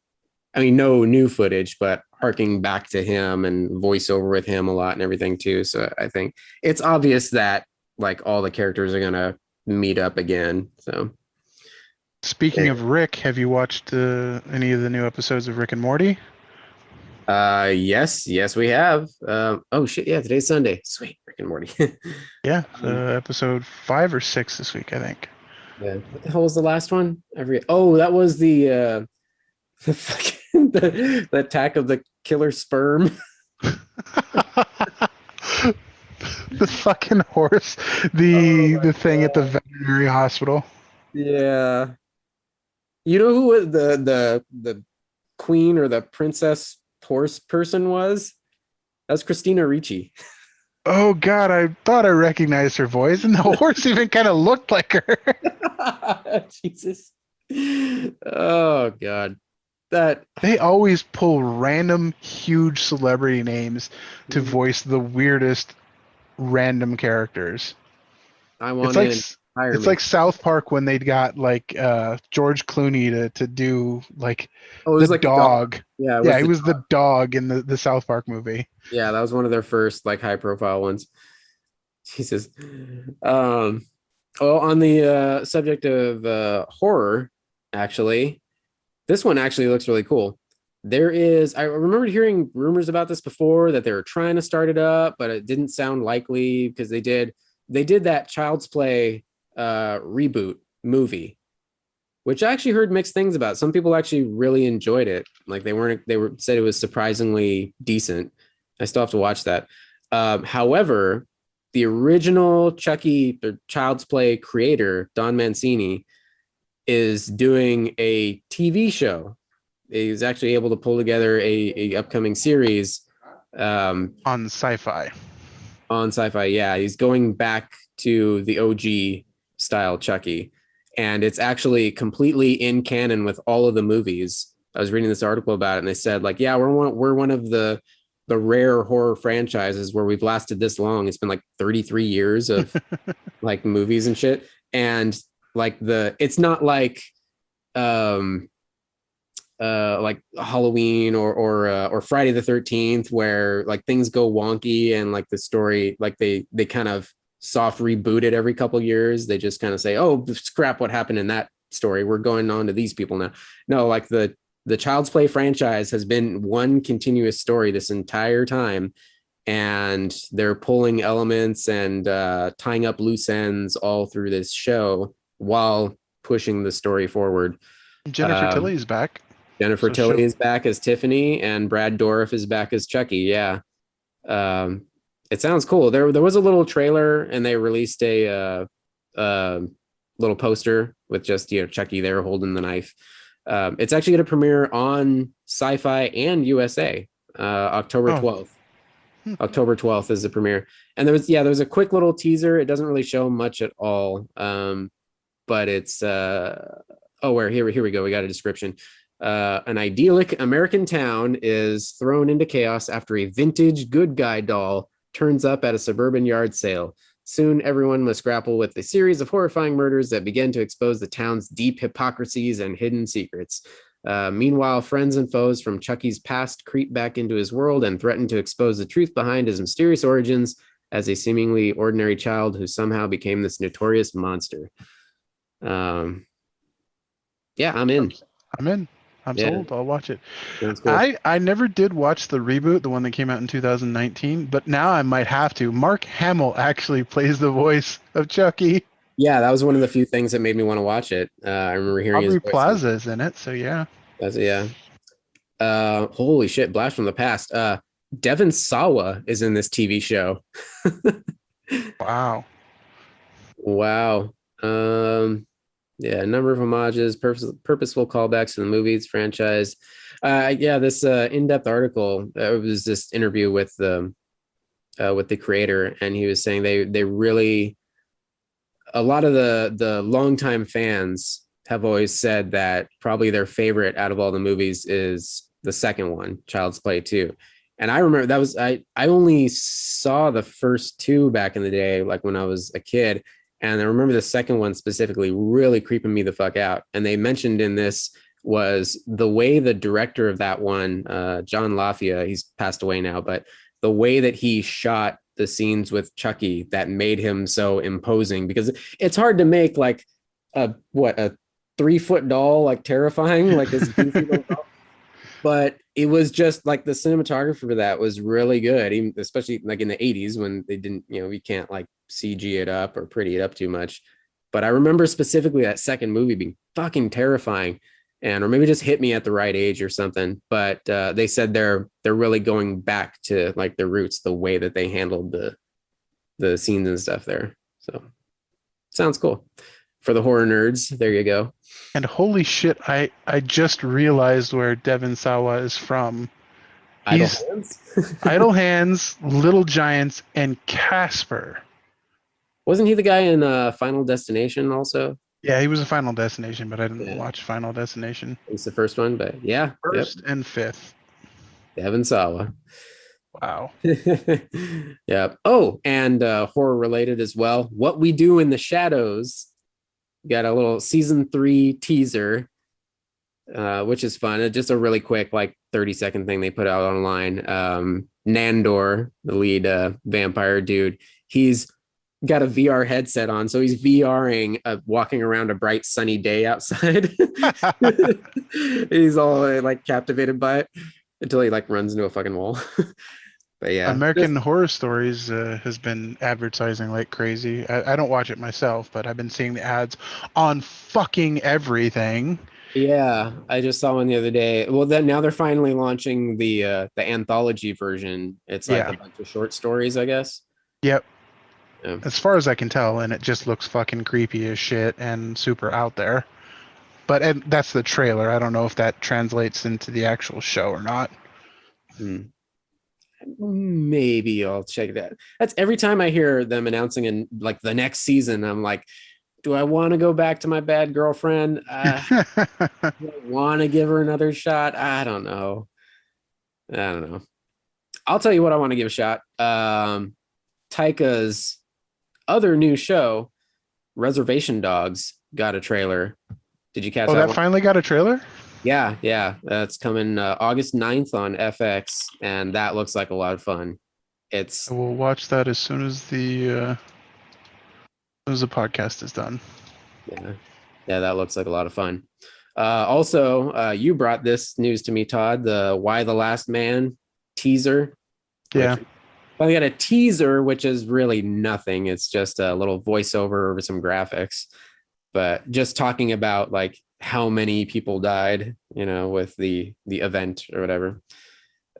mean, no new footage, but harking back to him and voiceover with him a lot and everything too. So I think it's obvious that like all the characters are gonna meet up again. So Speaking of Rick, have you watched any of the new episodes of Rick and Morty? yes, we have. Oh shit, yeah, today's Sunday. Sweet, Rick and Morty. Yeah, episode 5 or 6 this week, I think. Yeah. What the hell was the last one? That was the fucking the attack of the killer sperm. The fucking horse, Oh the my thing at the god. veterinary hospital. Yeah. You know who the queen or the princess horse person was? That's Christina Ricci. Oh God, I thought I recognized her voice, and the horse even kind of looked like her. Jesus. Oh god. That They always pull random huge celebrity names to voice the weirdest random characters. I It's want like in. Hire it's me. like South Park when they'd got like George Clooney to do like Oh, it the was like the dog. dog. Yeah, it Yeah, was he the was the dog in the South Park movie. yeah, that was one of their first like high profile ones. Jesus. Um well, on the subject of horror, actually, this one actually looks really cool. I remember hearing rumors about this before that they were trying to start it up, but it didn't sound likely because they did that Child's Play reboot movie, which I actually heard mixed things about. Some people actually really enjoyed it. Like they were said it was surprisingly decent. I still have to watch that. However, the original Chucky, the Child's Play creator, Don Mancini, is doing a TV show. He's actually able to pull together a upcoming series On Sci-Fi. on Sci-Fi. Yeah, he's going back to the OG style Chucky, and it's actually completely in canon with all of the movies. I was reading this article about it, and they said like, yeah, we're one of the rare horror franchises where we've lasted this long. It's been like 33 years of like movies and shit, and like it's not like Halloween or Friday the 13th where like things go wonky and like the story like they kind of soft reboot it every couple years. They just kind of say, oh, scrap what happened in that story, we're going on to these people now. No, like the Child's Play franchise has been one continuous story this entire time, and they're pulling elements and tying up loose ends all through this show while pushing the story forward. Jennifer Tilly's back. Jennifer So Tilly she'll- is back as Tiffany, and Brad Dourif is back as Chucky. Yeah, it sounds cool. There was a little trailer, and they released a little poster with just Chucky there holding the knife. It's actually going to premiere on Sci-Fi and USA October 12th. October 12th is the premiere, and there was a quick little teaser. It doesn't really show much at all, but it's here we go. We got a description. An idyllic American town is thrown into chaos after a vintage good guy doll turns up at a suburban yard sale. Soon, everyone must grapple with a series of horrifying murders that begin to expose the town's deep hypocrisies and hidden secrets. Meanwhile, friends and foes from Chucky's past creep back into his world and threaten to expose the truth behind his mysterious origins as a seemingly ordinary child who somehow became this notorious monster. Yeah, I'm I'm, in. I'm in. I'm Yeah, sold. I'll watch it. sounds cool. I never did watch the reboot, the one that came out in 2019, but now I might have to. Mark Hamill actually plays the voice of Chucky. Yeah, that was one of the few things that made me want to watch it. I remember hearing his Aubrey voice. Plaza is in it, so yeah. That's yeah. Holy shit! Blast from the past. Devon Sawa is in this TV show. Wow. Wow. Um, yeah, a number of homages, purposeful callbacks to the movies franchise. Yeah, this in-depth article. It was this interview with the creator, and he was saying they really a lot of the longtime fans have always said that probably their favorite out of all the movies is the second one, Child's Play 2. And I remember that was I only saw the first two back in the day, like when I was a kid. And I remember the second one specifically really creeping me the fuck out. And they mentioned in this was the way the director of that one, John Lafia, he's passed away now, but the way that he shot the scenes with Chucky that made him so imposing, because it's hard to make like a 3 foot doll like terrifying, like this goofy little doll. But it was just like the cinematography for that was really good, even, especially like in the 80s when they didn't, you can't like CG it up or pretty it up too much. But I remember specifically that second movie being fucking terrifying, and or maybe just hit me at the right age or something. But they said they're really going back to like the roots, the way that they handled the scenes and stuff there. So sounds cool for the horror nerds. There you go. And holy shit, I just realized where Devon Sawa is from. Idle He's Hands. Idle Hands, Little Giants, and Casper. Wasn't he the guy in Final Destination also? Yeah, he was a Final Destination, but I didn't Yeah, watch Final Destination. it's the first one, but yeah, First and fifth. Devon Sawa. Wow. Yeah. Oh, and horror related as well. What We Do in the Shadows got a little season 3 teaser, which is fun. It's just a really quick, like 30-second thing they put out online. Nandor, the lead vampire dude, he's got a VR headset on, so he's VRing walking around a bright sunny day outside. He's all like captivated by it until he like runs into a fucking wall. But yeah, American Horror Stories has been advertising like crazy. I don't watch it myself, but I've been seeing the ads on fucking everything. yeah, I just saw one the other day. Well, then now they're finally launching the anthology version. It's like Yeah. a bunch of short stories, I guess. Yep. Yeah. As far as I can tell, and it just looks fucking creepy as shit and super out there. But and that's the trailer. I don't know if that translates into the actual show or not. Maybe I'll check that. That's every time I hear them announcing in like the next season, I'm like, do I want to go back to my bad girlfriend? Do I want to give her another shot? I don't know. I'll tell you what I want to give a shot. Taika's other new show, Reservation Dogs, got a trailer. Did you catch that? That one? finally got a trailer? Yeah. That's coming August 9th on FX, and that looks like a lot of fun. I will watch that as soon as the podcast is done. Yeah, that looks like a lot of fun. Also, you brought this news to me, Todd, the Y the Last Man teaser. Yeah. Well, we got a teaser, which is really nothing. It's just a little voiceover over some graphics, but just talking about like how many people died, with the event or whatever.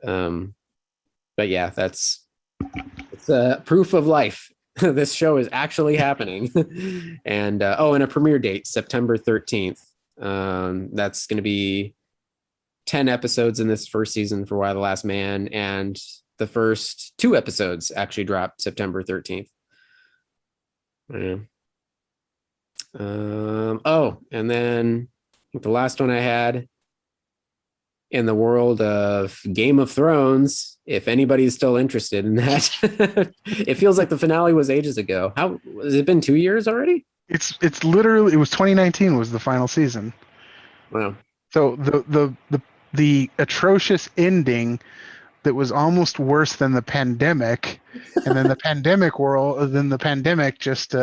But yeah, it's proof of life. This show is actually happening. And and a premiere date, September 13th. That's going to be 10 episodes in this first season for Why the Last Man, and the first 2 episodes actually dropped September 13th. Yeah. And then the last one I had, in the world of Game of Thrones, if anybody's still interested in that. It feels like the finale was ages ago. How has it been? 2 years already? It's literally, it was 2019 was the final season. Wow. So the atrocious ending that was almost worse than the pandemic, and then the pandemic just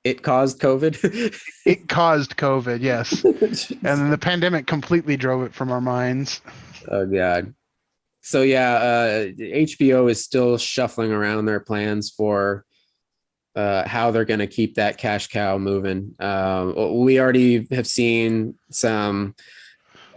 it caused COVID. It caused COVID, yes. And then the pandemic completely drove it from our minds. Oh God. So yeah, HBO is still shuffling around their plans for how they're going to keep that cash cow moving. We already have seen some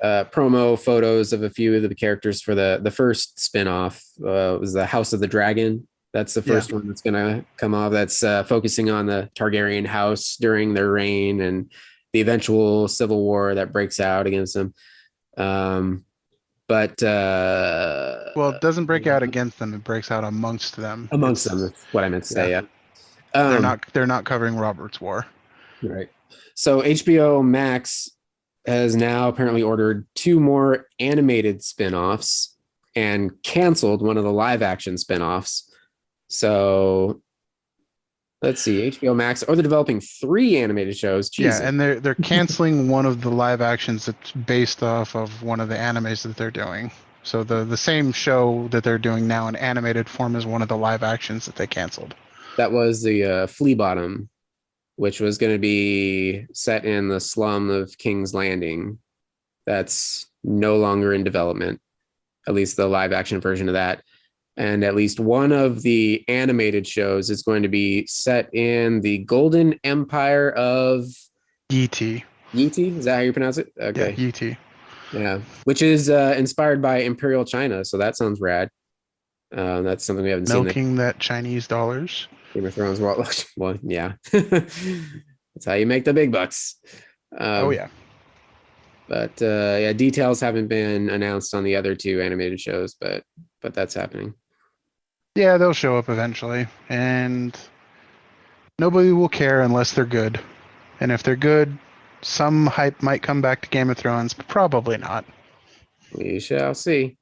promo photos of a few of the characters for the first spinoff. Was the House of the Dragon. That's the first one that's going to come off. That's focusing on the Targaryen house during their reign and the eventual civil war that breaks out against them. But well, it doesn't break out against them; it breaks out amongst them. Amongst them, that's what I meant to say. Yeah, they're not covering Robert's War. Right. So HBO Max has now apparently ordered 2 more animated spin-offs and canceled one of the live action spin-offs. So let's see, HBO Max, or they're developing 3 animated shows. Jesus. Yeah, and they're canceling one of the live actions that's based off of one of the animes that they're doing. So the same show that they're doing now in animated form is one of the live actions that they canceled. That was the Flea Bottom, which was going to be set in the slum of King's Landing. That's no longer in development, at least the live action version of that. And at least one of the animated shows is going to be set in the Golden Empire of Yeti. Yeti? Is that how you pronounce it? Okay. Yeah, Yeti. Yeah, which is inspired by Imperial China. So that sounds rad. That's something we haven't seen. Milking that Chinese dollars. Game of Thrones. Well, yeah. That's how you make the big bucks. Oh, yeah. But yeah, details haven't been announced on the other 2 animated shows, but that's happening. Yeah, they'll show up eventually, and nobody will care unless they're good. And if they're good, some hype might come back to Game of Thrones, but probably not. We shall see.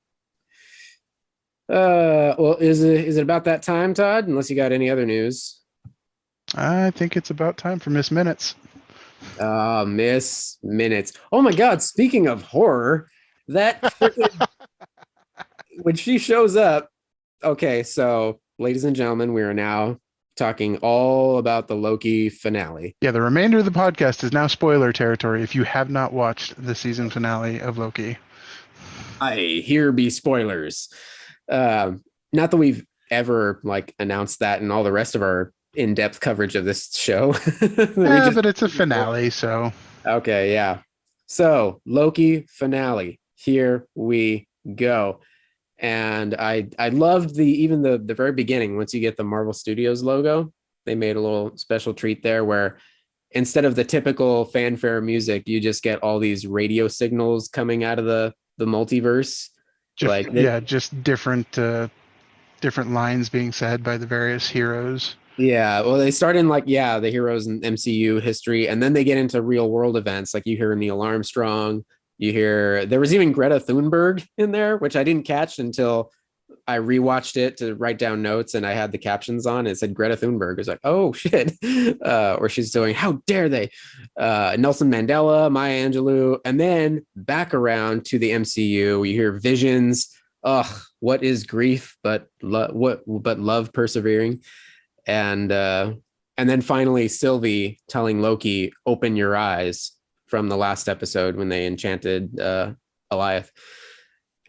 Well, is it about that time, Todd? Unless you got any other news. I think it's about time for Miss Minutes. Miss Minutes. Oh my God! Speaking of horror, that freaking when she shows up. Okay, so ladies and gentlemen, we are now talking all about the Loki finale. Yeah, the remainder of the podcast is now spoiler territory if you have not watched the season finale of Loki. I here be spoilers. Not that we've ever announced that in all the rest of our in-depth coverage of this show. Yeah, but it's a finale, so. Okay, yeah. So Loki finale. Here we go. And I loved the very beginning. Once you get the Marvel Studios logo, they made a little special treat there where instead of the typical fanfare music, you just get all these radio signals coming out of the multiverse. Just different lines being said by the various heroes. Yeah, well, they start in the heroes in MCU history, and then they get into real world events. Like you hear Neil Armstrong, you hear there was even Greta Thunberg in there, which I didn't catch until I rewatched it to write down notes, and I had the captions on. It said Greta Thunberg. I was like, oh shit, or she's doing how dare they? Nelson Mandela, Maya Angelou, and then back around to the MCU, you hear Visions. Ugh, what is grief but love persevering? And then finally Sylvie telling Loki, open your eyes, from the last episode when they enchanted Eliath.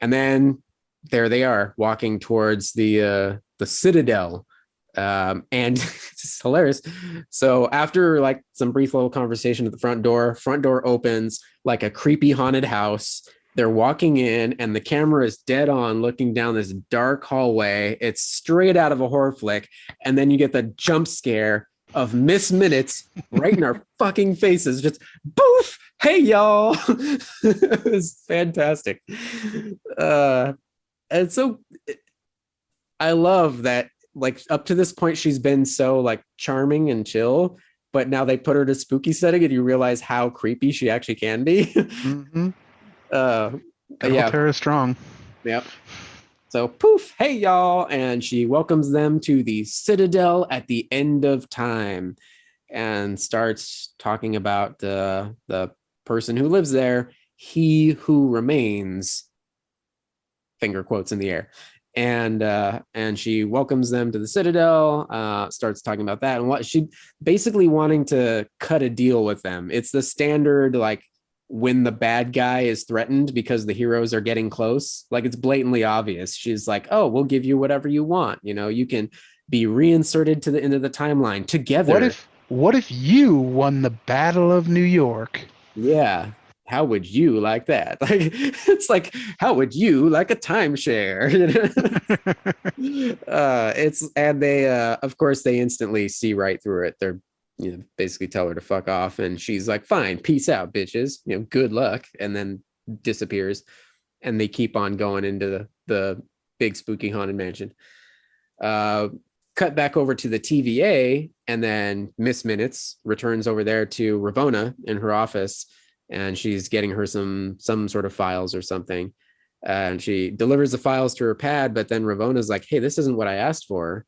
And then there they are walking towards the Citadel. And it's hilarious. So after some brief little conversation at the front door opens like a creepy haunted house. They're walking in and the camera is dead on looking down this dark hallway. It's straight out of a horror flick. And then you get the jump scare of Miss Minutes right in our fucking faces. Just boof. Hey, y'all. It was fantastic. And so I love that, up to this point, she's been so charming and chill, but now they put her to spooky setting and you realize how creepy she actually can be. Mm-hmm. Yeah, Tara strong. Yep. So poof, hey y'all, and she welcomes them to the Citadel at the end of time, and starts talking about the person who lives there, he who remains, finger quotes in the air, and she welcomes them to the Citadel, starts talking about that and what she basically wanting to cut a deal with them. It's the standard, like, when the bad guy is threatened because the heroes are getting close, like it's blatantly obvious. She's like, oh, we'll give you whatever you want. You can be reinserted to the end of the timeline together. What if you won the Battle of New York? Yeah. How would you like that? Like, it's like, how would you like a timeshare? And they, of course, they instantly see right through it. They're, basically tell her to fuck off. And she's like, fine, peace out, bitches. Good luck. And then disappears. And they keep on going into the big spooky haunted mansion. Cut back over to the TVA, and then Miss Minutes returns over there to Ravonna in her office, and she's getting her some sort of files or something. And she delivers the files to her pad, but then Ravonna's like, hey, this isn't what I asked for.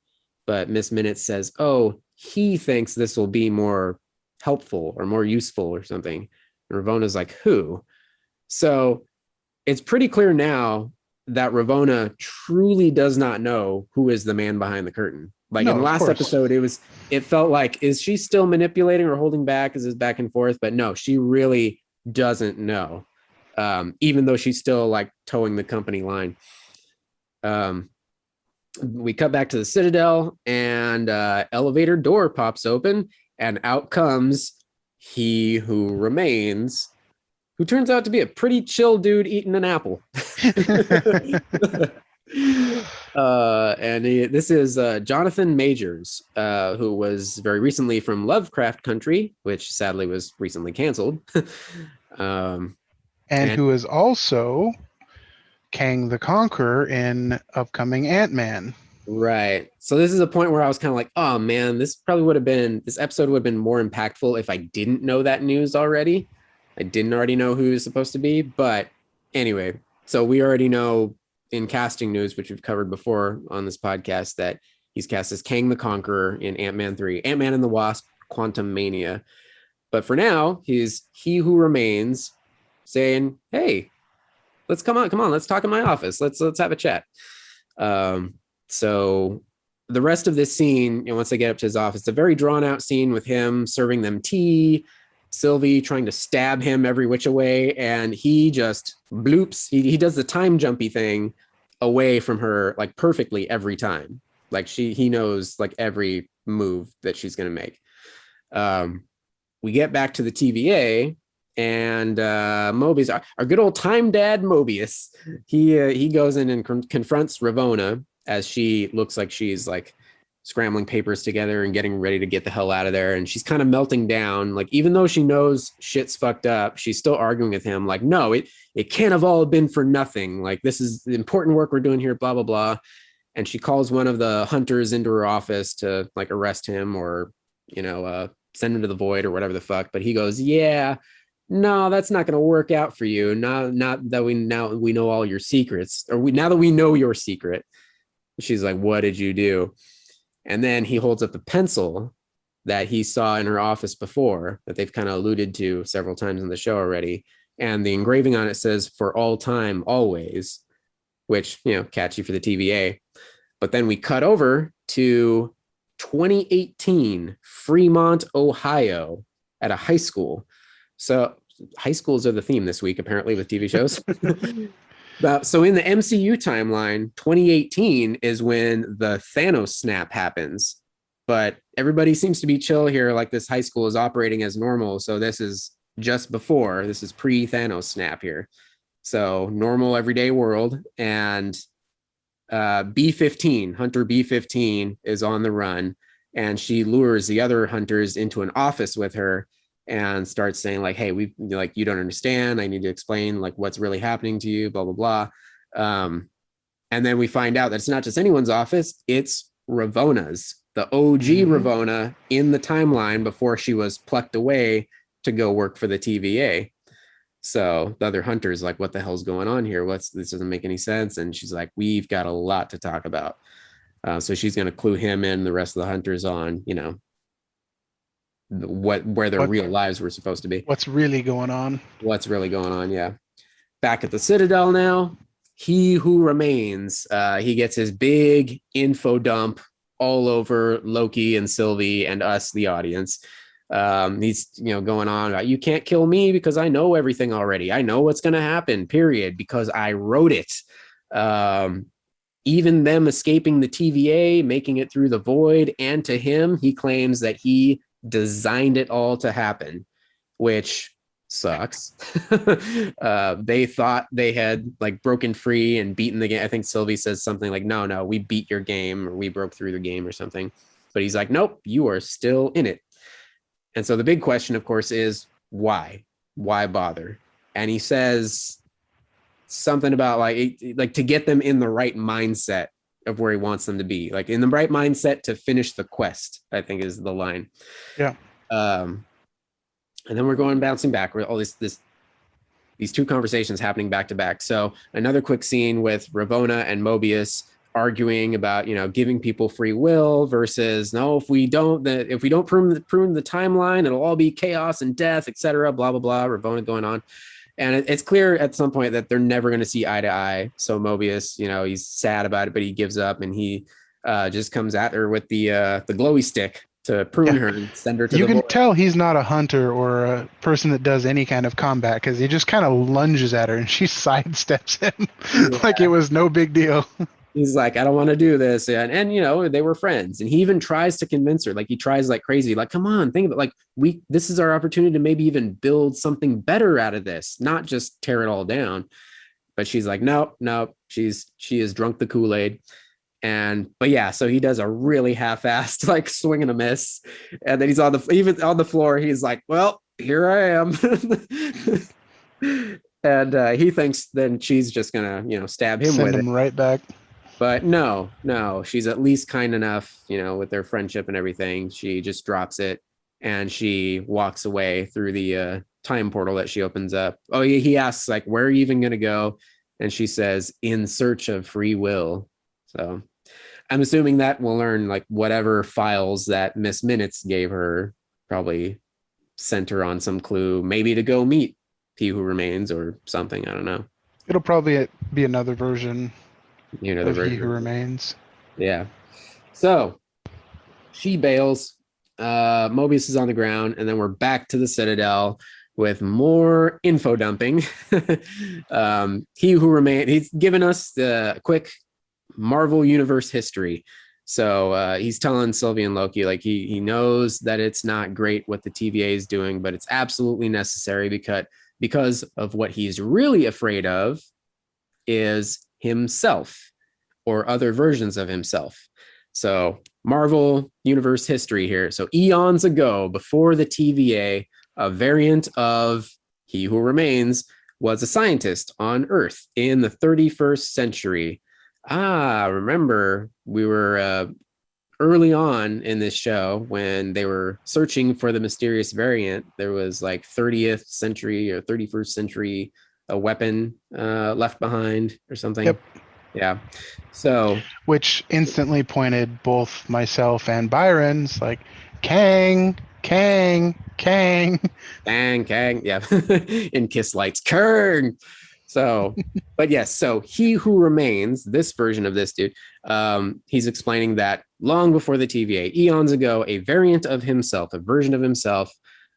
But Miss Minutes says, oh, he thinks this will be more helpful or more useful or something. And Ravonna's like, who? So it's pretty clear now that Ravonna truly does not know who is the man behind the curtain. Like, no, in the last episode, it felt like, is she still manipulating or holding back? Is this back and forth? But no, she really doesn't know. Even though she's still like towing the company line. We cut back to the Citadel, and elevator door pops open, and out comes he who remains, who turns out to be a pretty chill dude eating an apple. This is Jonathan Majors, who was very recently from Lovecraft Country, which sadly was recently canceled. And who is also Kang the Conqueror in upcoming Ant-Man. Right. So this is a point where I was kind of like, oh man, this episode would have been more impactful if I didn't know that news already. I didn't already know who he was supposed to be. But anyway, so we already know in casting news, which we've covered before on this podcast, that he's cast as Kang the Conqueror in Ant-Man 3, Ant-Man and the Wasp, Quantum Mania. But for now, he's he who remains, saying, hey, come on, let's talk in my office. Let's have a chat. So the rest of this scene, once they get up to his office, it's a very drawn out scene with him serving them tea, Sylvie trying to stab him every which way, and he just bloops. He does the time jumpy thing away from her like perfectly every time. Like he knows like every move that she's gonna make. We get back to the TVA, and Mobius, our good old time dad Mobius, he goes in and confronts Ravonna as she looks like she's like scrambling papers together and getting ready to get the hell out of there. And she's kind of melting down. Like, even though she knows shit's fucked up, she's still arguing with him. Like, no, it can't have all been for nothing. Like, this is the important work we're doing here, blah, blah, blah. And she calls one of the hunters into her office to like arrest him or, send him to the void or whatever the fuck. But he goes, yeah, no, that's not going to work out for you. Not that we know all your secrets, or now that we know your secret. She's like, what did you do? And then he holds up the pencil that he saw in her office before, that they've kind of alluded to several times in the show already. And the engraving on it says, for all time, always, which, catchy for the TVA. But then we cut over to 2018, Fremont, Ohio, at a high school. So high schools are the theme this week, apparently, with TV shows. So in the MCU timeline, 2018 is when the Thanos snap happens. But everybody seems to be chill here, like this high school is operating as normal. So this is just before, this is pre-Thanos snap here. So normal everyday world. And B-15, Hunter B-15 is on the run. And she lures the other hunters into an office with her and starts saying like, hey, you don't understand. I need to explain like what's really happening to you, blah, blah, blah. And then we find out that it's not just anyone's office. It's Ravonna's, the OG Ravonna in the timeline before she was plucked away to go work for the TVA. So the other hunter's like, what the hell's going on here? This doesn't make any sense. And she's like, we've got a lot to talk about. So she's going to clue him and the rest of the hunters on, where their real lives were supposed to be. What's really going on. Yeah. Back at the Citadel now. He Who Remains. He gets his big info dump all over Loki and Sylvie and us, the audience. He's going on about, you can't kill me because I know everything already. I know what's going to happen, period, because I wrote it. Even them escaping the TVA, making it through the void, and to him, he claims that he designed it all to happen, which sucks. They thought they had like broken free and beaten the game. I think Sylvie says something like, no, we beat your game, or we broke through the game or something. But he's like, nope, you are still in it. And so the big question, of course, is why? Why bother? And he says something about like to get them in the right mindset of where he wants them to be, like in the right mindset to finish the quest, I think is the line. Yeah. And then we're bouncing back with all these two conversations happening back to back. So another quick scene with Ravonna and Mobius arguing about, giving people free will versus no, if we don't prune the timeline, it'll all be chaos and death, etc. Blah blah blah. Ravonna going on, and it's clear at some point that they're never going to see eye to eye. So Mobius, he's sad about it, but he gives up, and he just comes at her with the glowy stick to prune her and send her to you the can void. tell he's not a hunter or a person that does any kind of combat, because he just kind of lunges at her and she sidesteps him like it was no big deal. He's like, I don't want to do this. And they were friends. And he even tries to convince her. Like, he tries like crazy. Like, come on, think of it. Like, this is our opportunity to maybe even build something better out of this, not just tear it all down. But she's like, no. She has drunk the Kool-Aid. But yeah, so he does a really half-assed like swing and a miss. And then he's even on the floor. He's like, well, here I am. And he thinks then she's just gonna, stab him Send with him right back. But no, she's at least kind enough, with their friendship and everything. She just drops it and she walks away through the time portal that she opens up. Oh, yeah, he asks, like, where are you even going to go? And she says, in search of free will. So I'm assuming that we'll learn, like, whatever files that Miss Minutes gave her probably sent her on some clue, maybe to go meet He Who Remains or something. I don't know. It'll probably be another version The of version He Who Remains. Yeah. So she bails. Mobius is on the ground, and then we're back to the Citadel with more info dumping. He Who Remains, he's given us the quick Marvel Universe history. So he's telling Sylvie and Loki, like, he knows that it's not great what the TVA is doing, but it's absolutely necessary because of what he's really afraid of is himself or other versions of himself. So Marvel Universe history here. So eons ago, before the TVA, a variant of He Who Remains was a scientist on Earth in the 31st century. Remember, we were early on in this show when they were searching for the mysterious variant. There was like 30th century or 31st century a weapon left behind or something. Yep. Yeah. So, which instantly pointed both myself and Byron's like, Kang. Kang. Yeah. In Kiss Lights, Kang. So, but yes, so He Who Remains, this version of this dude, he's explaining that long before the TVA, eons ago, a variant of himself, a version of himself,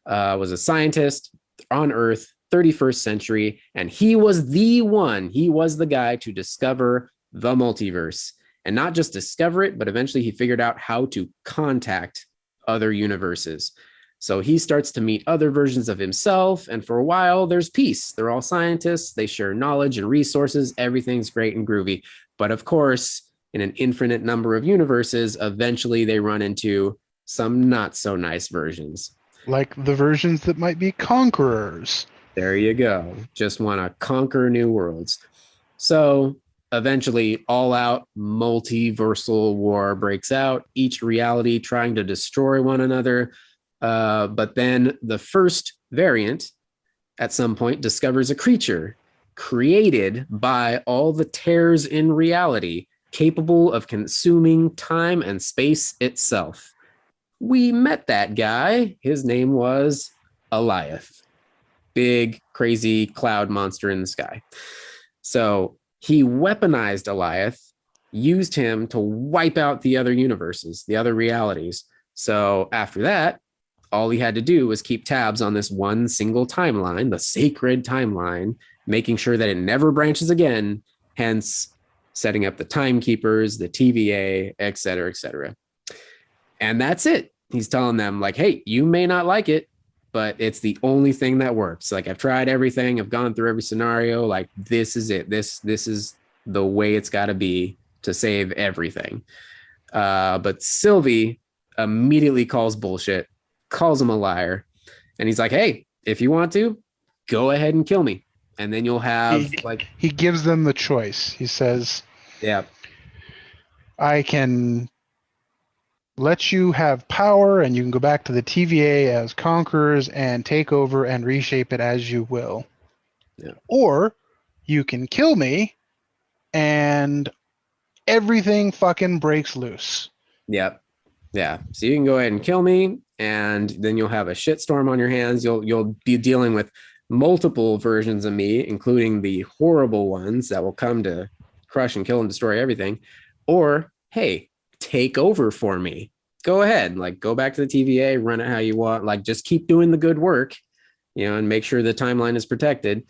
was a scientist on Earth, 31st century, and he was the guy to discover the multiverse, and not just discover it, but eventually he figured out how to contact other universes. So he starts to meet other versions of himself, and for a while there's peace. They're all scientists, they share knowledge and resources, everything's great and groovy. But of course, in an infinite number of universes, eventually they run into some not so nice versions. Like the versions that might be conquerors. There you go. Just want to conquer new worlds. So eventually, all-out multiversal war breaks out, each reality trying to destroy one another. But then the first variant at some point discovers a creature created by all the tears in reality, capable of consuming time and space itself. We met that guy. His name was Eliath. Big, crazy cloud monster in the sky. So he weaponized Eliath, used him to wipe out the other universes, the other realities. So after that, all he had to do was keep tabs on this one single timeline, the sacred timeline, making sure that it never branches again, hence setting up the timekeepers, the TVA, et cetera, et cetera. And that's it. He's telling them, like, hey, you may not like it, but it's the only thing that works. Like, I've tried everything, I've gone through every scenario. Like, this is it. This is the way it's got to be to save everything. But Sylvie immediately calls bullshit, calls him a liar, and he's like, hey, if you want to, go ahead and kill me, and then you'll have he gives them the choice. He says, yeah, I can let you have power and you can go back to the TVA as conquerors and take over and reshape it as you will. Yeah. Or you can kill me and everything fucking breaks loose. Yep. Yeah. So you can go ahead and kill me, and then you'll have a shitstorm on your hands. You'll be dealing with multiple versions of me, including the horrible ones that will come to crush and kill and destroy everything. Or, hey, take over for me. Go ahead, like, go back to the TVA, run it how you want. Like, just keep doing the good work, and make sure the timeline is protected.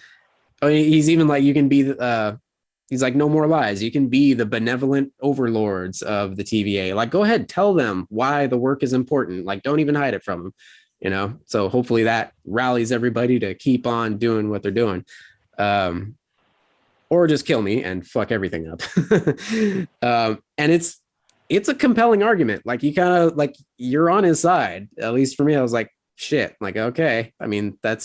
Oh, he's even like, you can be he's like, no more lies. You can be the benevolent overlords of the TVA. Like, go ahead, tell them why the work is important. Like, don't even hide it from them, So hopefully that rallies everybody to keep on doing what they're doing. Or just kill me and fuck everything up. And it's a compelling argument. Like, you kind of, like, you're on his side. At least for me, I was like, shit, like, okay. I mean, but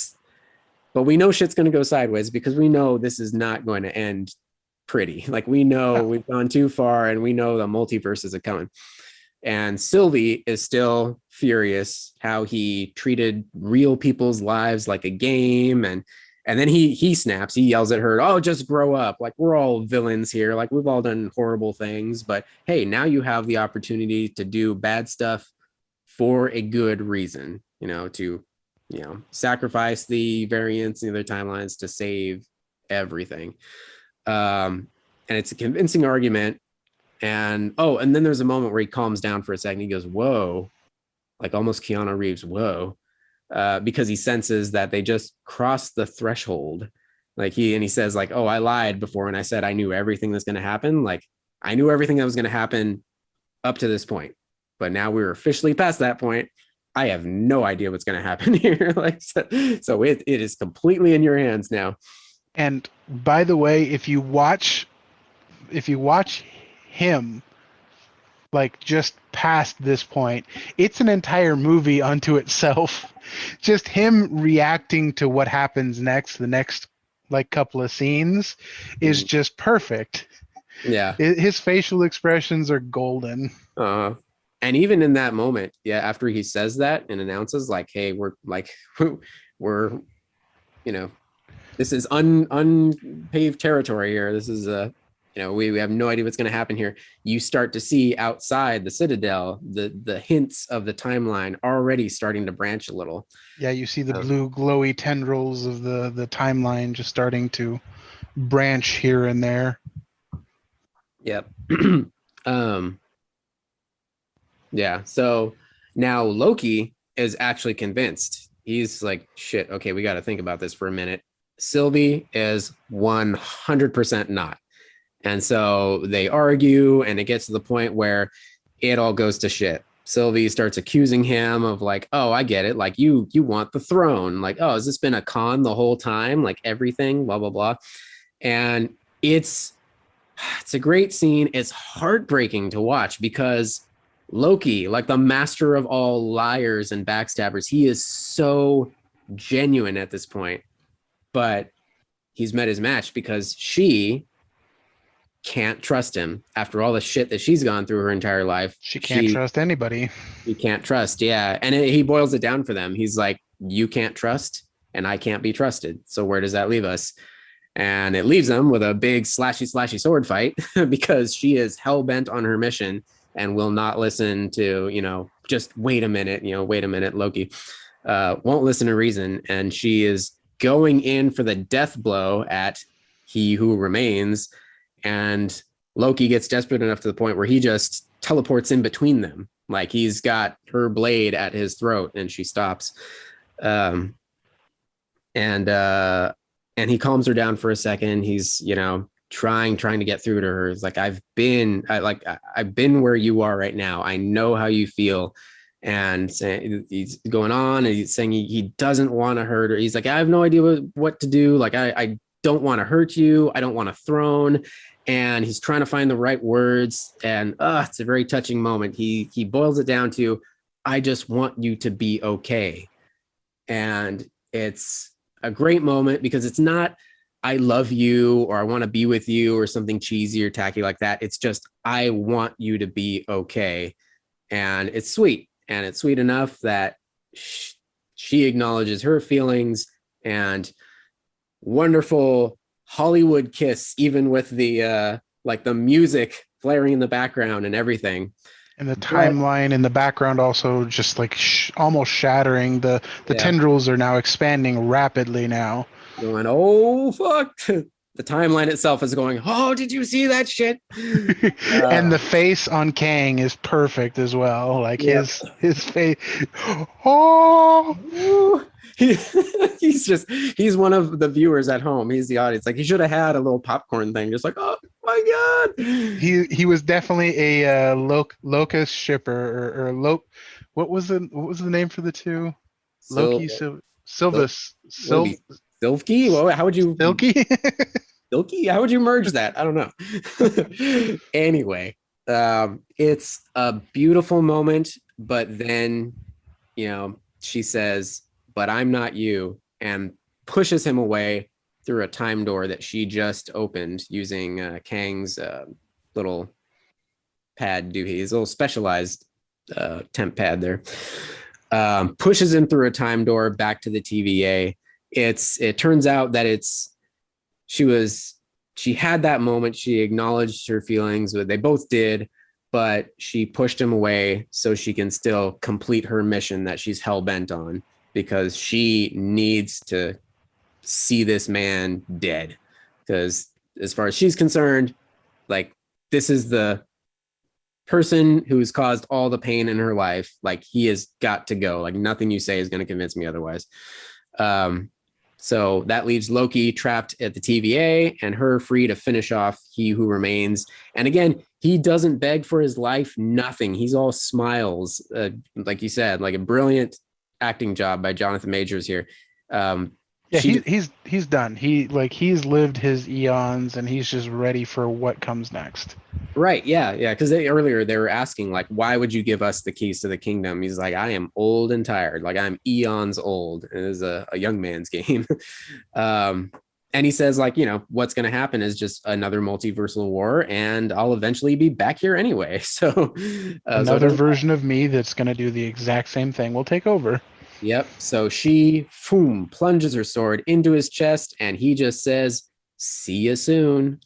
we know shit's going to go sideways because we know this is not going to end pretty. Like, we know we've gone too far, and we know the multiverses are coming. And Sylvie is still furious how he treated real people's lives like a game. And then he snaps, he yells at her, oh, just grow up. Like, we're all villains here. Like, we've all done horrible things, but hey, now you have the opportunity to do bad stuff for a good reason, to, sacrifice the variants and the other timelines to save everything. And it's a convincing argument. And then there's a moment where he calms down for a second. He goes, whoa, like almost Keanu Reeves, whoa. Because he senses that they just crossed the threshold. Like, he says, like, oh, I lied before and I said I knew everything that's going to happen. Like, I knew everything that was going to happen up to this point, but now we're officially past that point. I have no idea what's going to happen here. Like, so it is completely in your hands now. And by the way, if you watch him, like, just past this point, it's an entire movie unto itself. Just him reacting to what happens next, the next, like, couple of scenes is just perfect. Yeah. His facial expressions are golden. And even in that moment, yeah, after he says that and announces, like, hey, we're this is unpaved territory here. This is we have no idea what's going to happen here. You start to see outside the Citadel the hints of the timeline already starting to branch a little. Yeah, you see the blue glowy tendrils of the timeline just starting to branch here and there. Yep. Yeah. So now Loki is actually convinced. He's like, shit, okay, we got to think about this for a minute. Sylvie is 100% not. And so they argue, and it gets to the point where it all goes to shit. Sylvie starts accusing him of, like, oh, I get it. Like, you want the throne. Like, oh, has this been a con the whole time? Like, everything, blah, blah, blah. And it's a great scene. It's heartbreaking to watch because Loki, like the master of all liars and backstabbers, he is so genuine at this point. But he's met his match because she can't trust him after all the shit that she's gone through her entire life. She can't trust anybody. He can't trust. Yeah. And he boils it down for them. He's like, you can't trust and I can't be trusted. So where does that leave us? And it leaves them with a big slashy sword fight because she is hell-bent on her mission and will not listen to, just wait a minute, Loki won't listen to reason. And she is going in for the death blow at He Who Remains. And Loki gets desperate enough to the point where he just teleports in between them. Like he's got her blade at his throat and she stops. Um, and he calms her down for a second. He's, trying to get through to her. It's like, I've been where you are right now. I know how you feel. And he's going on and he's saying he doesn't want to hurt her. He's like, I have no idea what to do. Like, I don't want to hurt you. I don't want a throne. And he's trying to find the right words. And it's a very touching moment. He boils it down to, I just want you to be okay. And it's a great moment because it's not, I love you or I want to be with you or something cheesy or tacky like that. It's just, I want you to be okay. And it's sweet. And it's sweet enough that she acknowledges her feelings, and wonderful Hollywood kiss, even with the the music flaring in the background and everything. And the timeline in the background also just like almost shattering. The tendrils are now expanding rapidly now. Going, oh, fuck. The timeline itself is going, oh, did you see that shit? And the face on Kang is perfect as well. Like his face. Oh, he's one of the viewers at home. He's the audience. Like he should have had a little popcorn thing. Just like, oh my God. He was definitely a locust shipper or what was the name for the two? Loki, Silvus. Silky? Well, how would you Silky? Silky? How would you merge that? I don't know. Anyway, it's a beautiful moment, but then, she says, but I'm not you, and pushes him away through a time door that she just opened using Kang's little pad doohies, his little specialized temp pad there. Pushes him through a time door back to the TVA. It turns out that she had that moment. She acknowledged her feelings, but they both did, but she pushed him away so she can still complete her mission that she's hell-bent on, because she needs to see this man dead. Because as far as she's concerned, like, this is the person who's caused all the pain in her life. Like, he has got to go. Like, nothing you say is going to convince me otherwise. So that leaves Loki trapped at the TVA and her free to finish off He Who Remains. And again, he doesn't beg for his life, nothing. He's all smiles. Like you said, like a brilliant acting job by Jonathan Majors here. He's done. He's lived his eons and he's just ready for what comes next. Right. Yeah. Because earlier they were asking, like, why would you give us the keys to the kingdom? He's like, I am old and tired. Like, I'm eons old. It is a young man's game. And he says, like, what's going to happen is just another multiversal war, and I'll eventually be back here anyway. So another version of me that's going to do the exact same thing will take over. Yep. So she plunges her sword into his chest, and he just says, see you soon.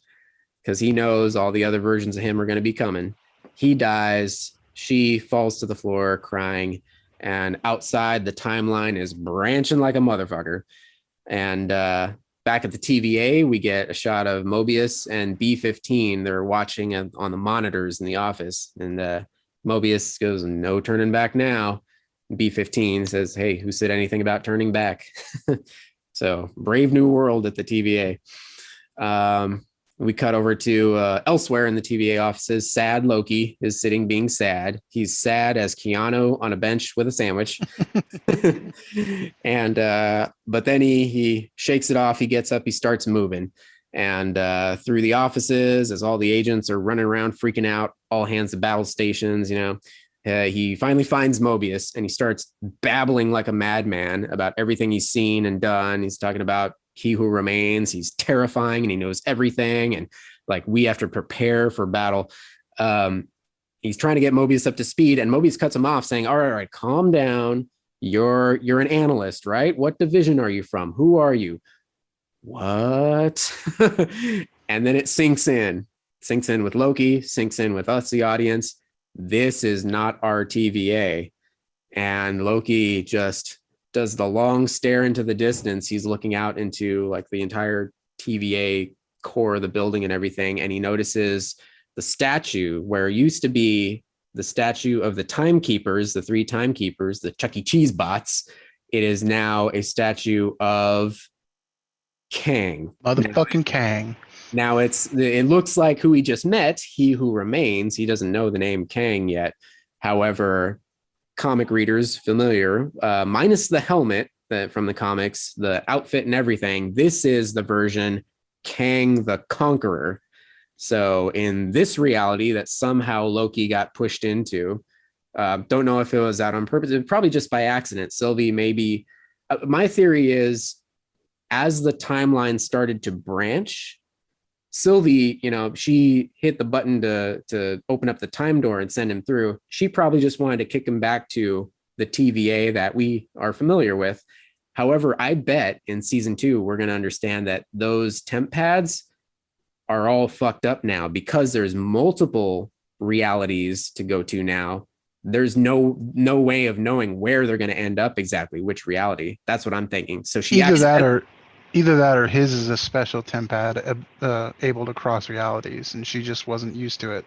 Because he knows all the other versions of him are going to be coming. He dies. She falls to the floor crying. And outside, the timeline is branching like a motherfucker. And back at the TVA, we get a shot of Mobius and B-15. They're watching on the monitors in the office. And Mobius goes, no turning back now. B-15 says, hey, who said anything about turning back? So brave new world at the TVA. We cut over to elsewhere in the TVA offices. Sad Loki is sitting being sad. He's sad as Keanu on a bench with a sandwich. And but then he shakes it off. He gets up. He starts moving. And through the offices, as all the agents are running around freaking out, all hands to battle stations, he finally finds Mobius, and he starts babbling like a madman about everything he's seen and done. He's talking about He Who Remains. He's terrifying and he knows everything. And like, we have to prepare for battle. He's trying to get Mobius up to speed, and Mobius cuts him off saying, all right, calm down. You're an analyst, right? What division are you from? Who are you? What? And then it sinks in with Loki, sinks in with us, the audience. This is not our TVA. And Loki just does the long stare into the distance. He's looking out into like the entire TVA core of the building and everything, and he notices the statue where it used to be the statue of the timekeepers, the 3 timekeepers, the Chuck E. Cheese bots. It is now a statue of Kang. Motherfucking Kang. Now it looks like who he just met, He Who Remains. He doesn't know the name Kang yet. However, comic readers familiar, minus the helmet from the comics, the outfit and everything, this is the version Kang the Conqueror. So in this reality that somehow Loki got pushed into, don't know if it was out on purpose, probably just by accident. Sylvie maybe, my theory is as the timeline started to branch, Sylvie, she hit the button to open up the time door and send him through. She probably just wanted to kick him back to the TVA that we are familiar with. However, I bet in season 2, we're going to understand that those temp pads are all fucked up now because there's multiple realities to go to now. There's no way of knowing where they're going to end up exactly, which reality. That's what I'm thinking. So she Either that or his is a special temp pad able to cross realities, and she just wasn't used to it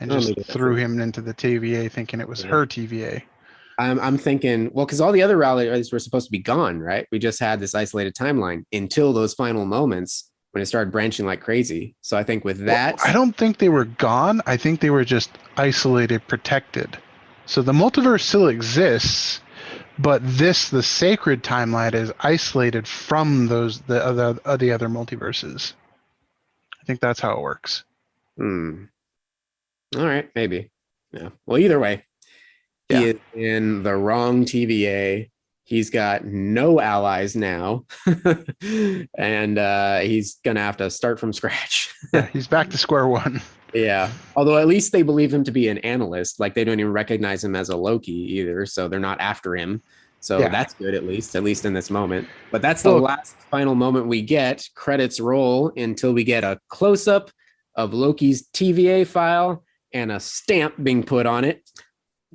and just threw him into the TVA thinking it was her TVA. I'm thinking, well, because all the other realities were supposed to be gone, right? We just had this isolated timeline until those final moments when it started branching like crazy. So I think with that... Well, I don't think they were gone. I think they were just isolated, protected. So the multiverse still exists, but the sacred timeline is isolated from the other multiverses. I think that's how it works. All right, maybe. Yeah. Well, either way, he is in the wrong TVA. He's got no allies now, and he's gonna have to start from scratch. He's back to square one. Yeah. Although at least they believe him to be an analyst. Like they don't even recognize him as a Loki either, so they're not after him. So that's good, at least in this moment. But that's the last final moment we get. Credits roll until we get a close-up of Loki's TVA file and a stamp being put on it.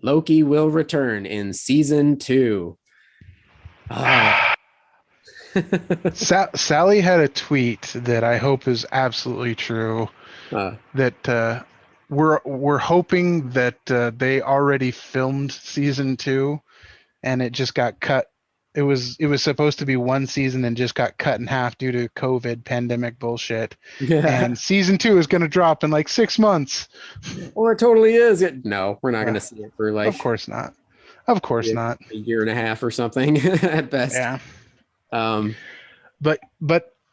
Loki will return in season 2. Sally had a tweet that I hope is absolutely true. That we're hoping that they already filmed season 2, and it just got cut. It was supposed to be one season and just got cut in half due to COVID pandemic bullshit. And season 2 is going to drop in like 6 months. Well, it totally is. No, we're not going to see it for like. Of course not. Of course not. A year and a half or something at best. Yeah. But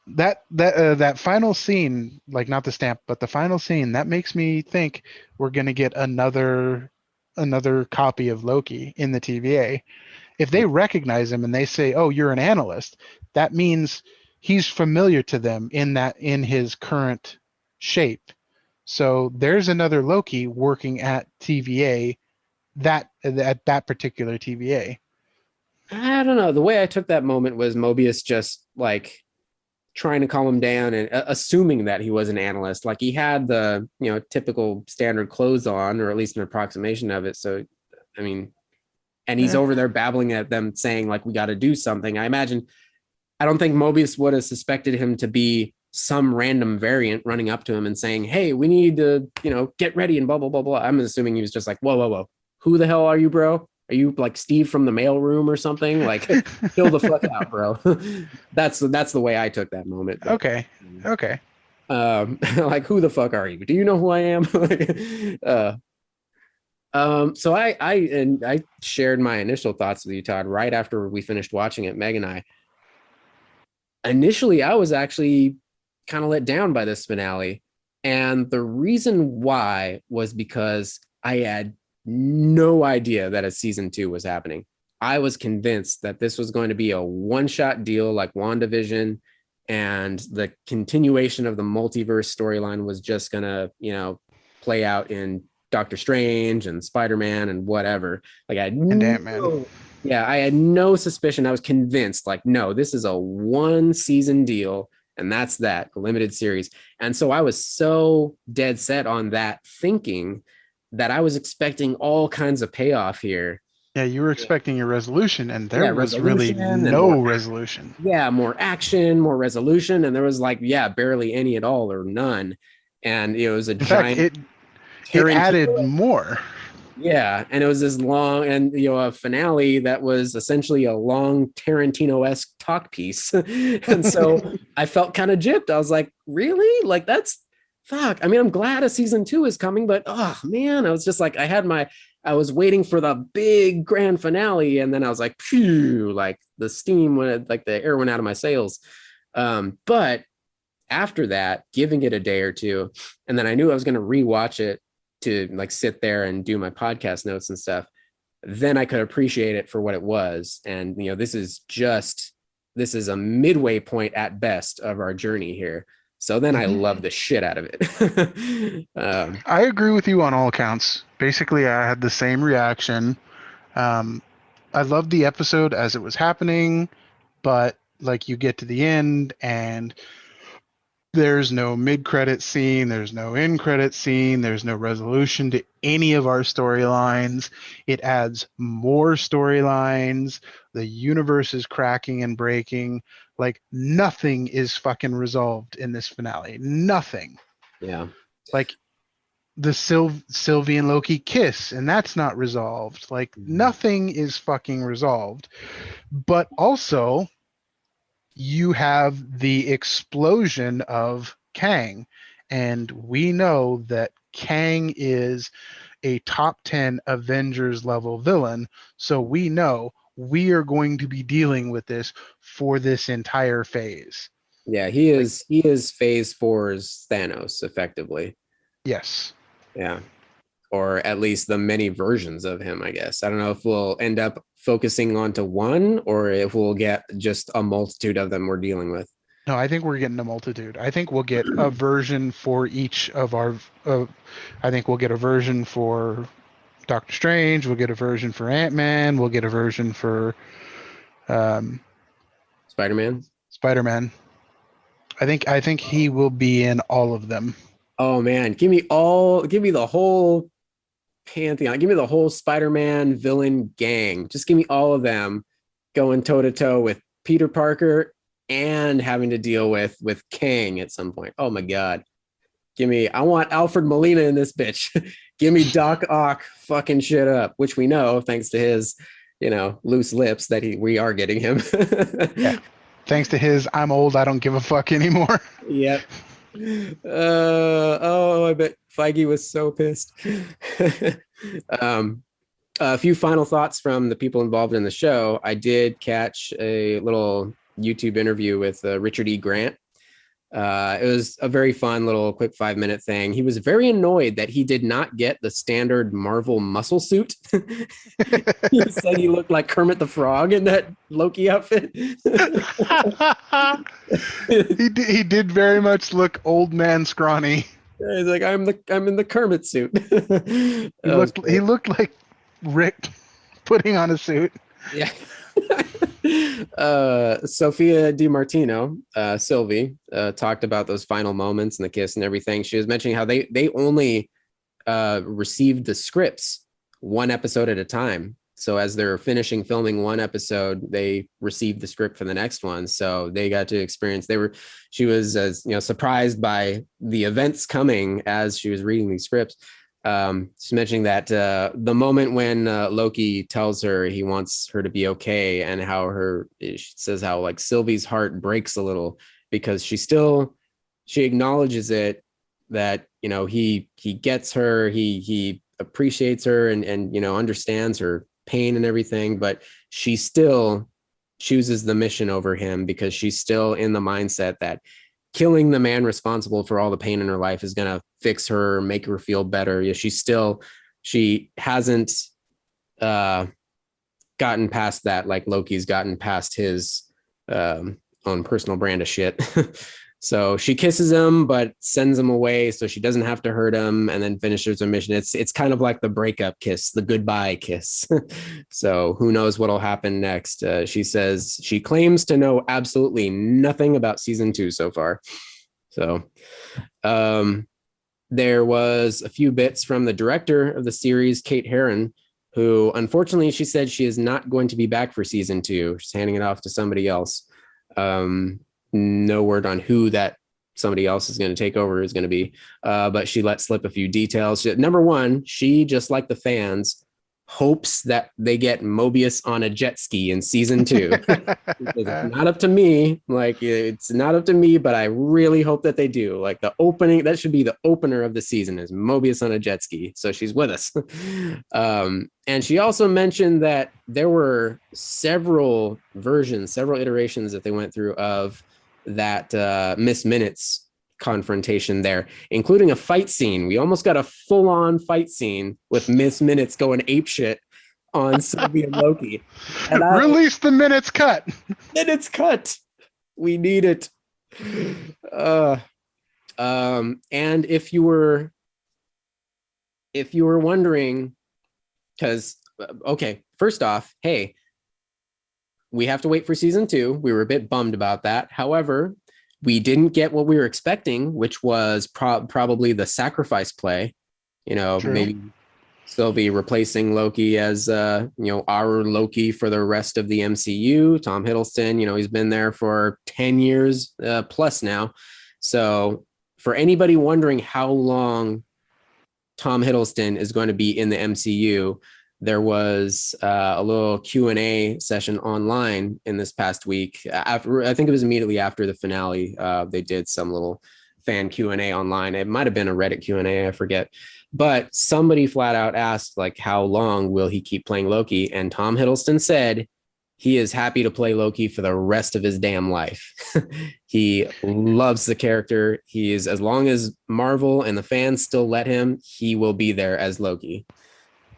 that final scene, like not the stamp, but the final scene, that makes me think we're going to get another copy of Loki in the TVA. If they recognize him and they say, "Oh, you're an analyst," that means he's familiar to them in his current shape. So there's another Loki working at TVA, at that particular TVA. I don't know. The way I took that moment was Mobius just like trying to calm him down and assuming that he was an analyst. Like he had the, typical standard clothes on, or at least an approximation of it. So, I mean, and he's over there babbling at them saying like, we got to do something. I don't think Mobius would have suspected him to be some random variant running up to him and saying, "Hey, we need to, get ready and blah, blah, blah, blah." I'm assuming he was just like, whoa. Who the hell are you, bro? Are you like Steve from the mailroom or something? Like, chill the fuck out, bro. That's the way I took that moment. But, okay. Like, who the fuck are you? Do you know who I am? So I shared my initial thoughts with you, Todd, right after we finished watching it, Meg and I. Initially, I was actually kind of let down by this finale. And the reason why was because I had no idea that a season 2 was happening. I was convinced that this was going to be a one-shot deal like WandaVision, and the continuation of the multiverse storyline was just going to, play out in Doctor Strange and Spider-Man and whatever. Like and Ant-Man. Yeah, I had no suspicion. I was convinced, like, no, this is a one-season deal, and that's that, a limited series. And so I was so dead set on that thinking that I was expecting all kinds of payoff here. Yeah, you were expecting a resolution, and there Yeah, was really resolution and more. no resolution. Yeah, more action, more resolution, and there was like, yeah, barely any at all or none. And it was a In fact, giant it added Tarantino. more. Yeah, and it was this long and a finale that was essentially a long Tarantino-esque talk piece. And so I felt kind of gypped. I was like, really? Like that's fuck. I mean, I'm glad a season 2 is coming, but oh man, I was just like, I was waiting for the big grand finale, and then I was like, phew, like the steam went, like the air went out of my sails. But after that, giving it a day or two, and then I knew I was going to rewatch it to like sit there and do my podcast notes and stuff. Then I could appreciate it for what it was. And this is a midway point at best of our journey here. So then I love the shit out of it. I agree with you on all accounts. Basically, I had the same reaction. I loved the episode as it was happening, but like you get to the end and there's no mid-credit scene, there's no end-credit scene, there's no resolution to any of our storylines. It adds more storylines. The universe is cracking and breaking. Like nothing is fucking resolved in this finale. Nothing. Yeah. Like the Sylvie and Loki kiss, and that's not resolved. Like nothing is fucking resolved. But also, you have the explosion of Kang, and we know that Kang is a top 10 Avengers level villain, so we know we are going to be dealing with this for this entire phase. Yeah, he is phase 4's Thanos effectively. Yes. Yeah. Or at least the many versions of him, I guess. I don't know if we'll end up focusing onto one or if we'll get just a multitude of them we're dealing with. No, I think we're getting a multitude. I think we'll get a version for each of our. I think we'll get a version for Doctor Strange. We'll get a version for Ant-Man. We'll get a version for Spider-Man. Spider-Man. I think he will be in all of them. Oh man, give me the whole pantheon. Give me the whole Spider-Man villain gang. Just give me all of them going toe to toe with Peter Parker and having to deal with Kang at some point. Oh my god. I want Alfred Molina in this bitch. Give me Doc Ock fucking shit up, which we know thanks to his, loose lips that we are getting him. Yeah. Thanks to his I'm old, I don't give a fuck anymore. Yep. I bet Feige was so pissed. A few final thoughts from the people involved in the show. I did catch a little YouTube interview with Richard E. Grant. It was a very fun little quick 5-minute thing. He was very annoyed that he did not get the standard Marvel muscle suit. He said he looked like Kermit the Frog in that Loki outfit. He did very much look old man scrawny. He's like, I'm in the Kermit suit. He looked like Rick putting on a suit. Yeah. Sophia DiMartino, Sylvie, talked about those final moments and the kiss and everything. She was mentioning how they only received the scripts one episode at a time. So as they're finishing filming one episode, they received the script for the next one. So they got to experience. She was as surprised by the events coming as she was reading these scripts. She's mentioning that the moment when Loki tells her he wants her to be okay, and how she says how like Sylvie's heart breaks a little because she acknowledges it, that he gets her, he appreciates her and understands her pain and everything, but she still chooses the mission over him because she's still in the mindset that killing the man responsible for all the pain in her life is going to fix her, make her feel better. Yeah, she hasn't gotten past that, like Loki's gotten past his own personal brand of shit. So she kisses him, but sends him away so she doesn't have to hurt him, and then finishes her mission. It's kind of like the breakup kiss, the goodbye kiss. So who knows what'll happen next? She says she claims to know absolutely nothing about season 2 so far. So there was a few bits from the director of the series, Kate Herron, who unfortunately she said she is not going to be back for season 2. She's handing it off to somebody else. No word on who that somebody else is going to take over is going to be, but she let slip a few details. Number one, she, just like the fans, hopes that they get Mobius on a jet ski in season 2. It's not up to me. Like, it's not up to me, but I really hope that they do. Like, the opening, that should be the opener of the season, is Mobius on a jet ski. So she's with us. And she also mentioned that there were several versions, several iterations that they went through of that Miss Minutes confrontation there, including a fight scene. We almost got a full-on fight scene with Miss Minutes going apeshit on Sylvie and Loki. And release the Minutes cut. Minutes cut. We need it. And if you were wondering, because okay, first off, hey, we have to wait for season 2. We were a bit bummed about that. However, we didn't get what we were expecting, which was probably the sacrifice play. True. Maybe Sylvie replacing Loki as our Loki for the rest of the MCU. Tom Hiddleston, he's been there for 10 years plus now. So for anybody wondering how long Tom Hiddleston is going to be in the MCU, there was a little Q&A session online in this past week. After, I think it was immediately after the finale, they did some little fan Q&A online. It might have been a Reddit Q&A, I forget. But somebody flat out asked, like, how long will he keep playing Loki? And Tom Hiddleston said he is happy to play Loki for the rest of his damn life. He loves the character. He is, as long as Marvel and the fans still let him, he will be there as Loki.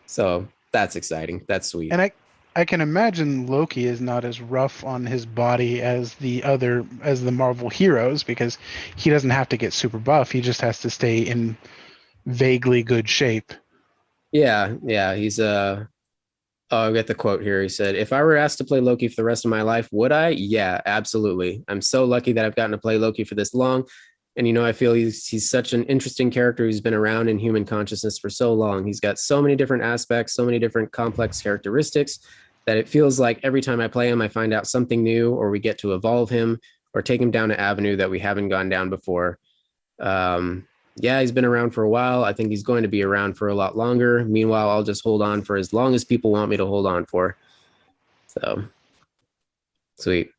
So that's exciting. That's sweet. And I can imagine Loki is not as rough on his body as the Marvel heroes, because he doesn't have to get super buff. He just has to stay in vaguely good shape. Yeah. He's I'll get the quote here. He said, "If I were asked to play Loki for the rest of my life, would I? Yeah, absolutely. I'm so lucky that I've gotten to play Loki for this long. And, I feel he's such an interesting character who's been around in human consciousness for so long. He's got so many different aspects, so many different complex characteristics, that it feels like every time I play him, I find out something new, or we get to evolve him or take him down an avenue that we haven't gone down before. Yeah, he's been around for a while. I think he's going to be around for a lot longer. Meanwhile, I'll just hold on for as long as people want me to hold on for." So, sweet.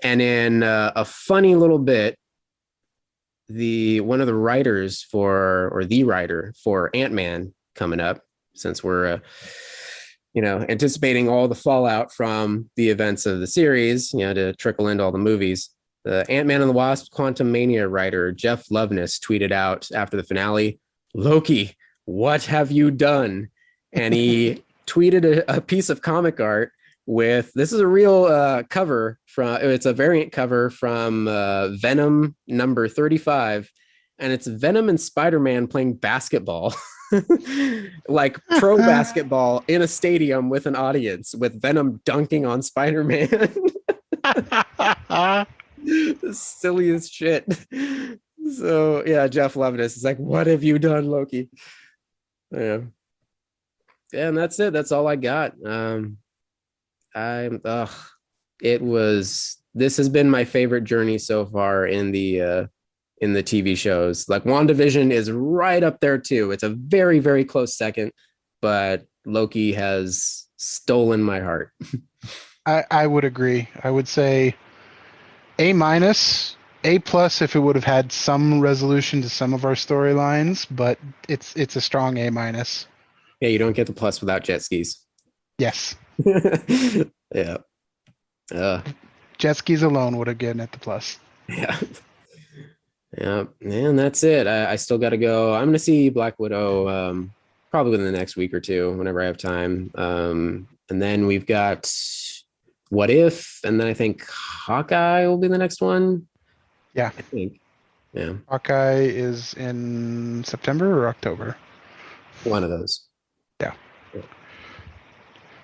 And in a funny little bit, one of the writers the writer for Ant-Man coming up, since we're anticipating all the fallout from the events of the series, to trickle into all the movies. The Ant-Man and the Wasp Quantumania writer Jeff Loveness tweeted out after the finale, "Loki, what have you done?" And he tweeted a piece of comic art with, this is a real cover it's a variant cover from Venom number 35, and it's Venom and Spider-Man playing basketball. Like pro basketball in a stadium with an audience, with Venom dunking on Spider-Man. The silliest shit. So yeah, Jeff Loveness is like, "What have you done, Loki?" Yeah, and that's it. That's all I got. This has been my favorite journey so far in the TV shows. Like, WandaVision is right up there too. It's a very, very close second, but Loki has stolen my heart. I would agree. I would say A-, A+ if it would have had some resolution to some of our storylines, but it's a strong A-. Yeah, you don't get the plus without jet skis. Yes. Yeah. Jet skis alone would have given it the plus. Yeah. Yeah, and that's it. I still got to go. I'm going to see Black Widow probably within the next week or two, whenever I have time. And then we've got What If, and then I think Hawkeye will be the next one. Yeah. I think. Yeah. Hawkeye is in September or October. One of those. Yeah.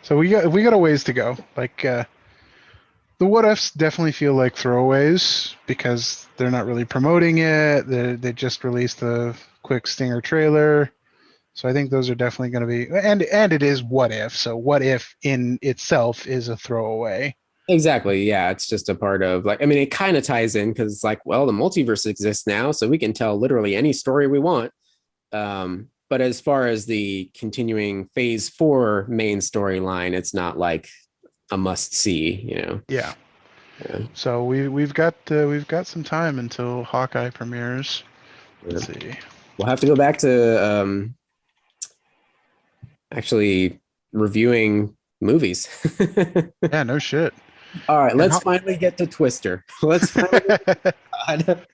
So we got a ways to go. Like the What Ifs definitely feel like throwaways because they're not really promoting it. They just released a quick stinger trailer. So I think those are definitely going to be, and it is What If. So What If in itself is a throwaway. Exactly. Yeah, it's just a part of like I mean it kind of ties in because it's like, well, the multiverse exists now, so we can tell literally any story we want. But as far as the continuing phase 4 main storyline, it's not like a must see, you know. Yeah. Yeah. So we've got some time until Hawkeye premieres. Let's see. We'll have to go back to actually reviewing movies. Yeah, no shit. All right, let's finally get to Twister. Let's finally get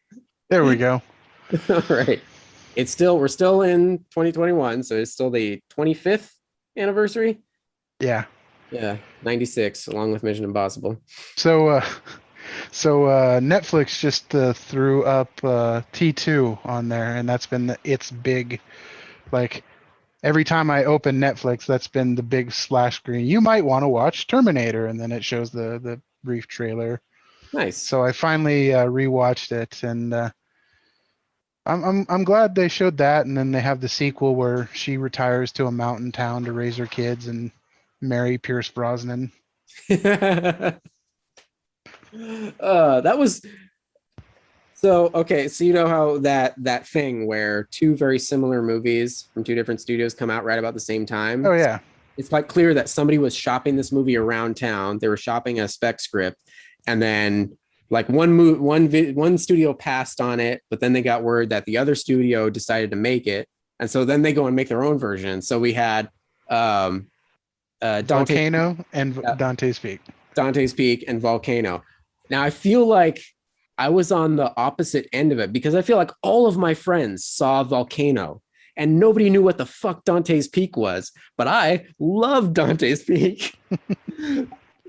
There we go. All right. We're still in 2021, so it's still the 25th anniversary. Yeah. Yeah, 96 along with Mission Impossible. So Netflix just threw up T2 on there, and that's been its big, like, every time I open Netflix, that's been the big splash screen. You might want to watch Terminator, and then it shows the brief trailer. Nice. So I finally rewatched it, and I'm glad they showed that. And then they have the sequel where she retires to a mountain town to raise her kids and marry Pierce Brosnan. That was so okay. So you know how that thing where two very similar movies from two different studios come out right about the same time. Oh yeah. It's like clear that somebody was shopping this movie around town. They were shopping a spec script, and then like one studio passed on it, but then they got word that the other studio decided to make it, and so then they go and make their own version. So we had Volcano and Dante's Peak. Dante's Peak and Volcano. Now I feel like I was on the opposite end of it because I feel like all of my friends saw Volcano and nobody knew what the fuck Dante's Peak was, but I love Dante's Peak.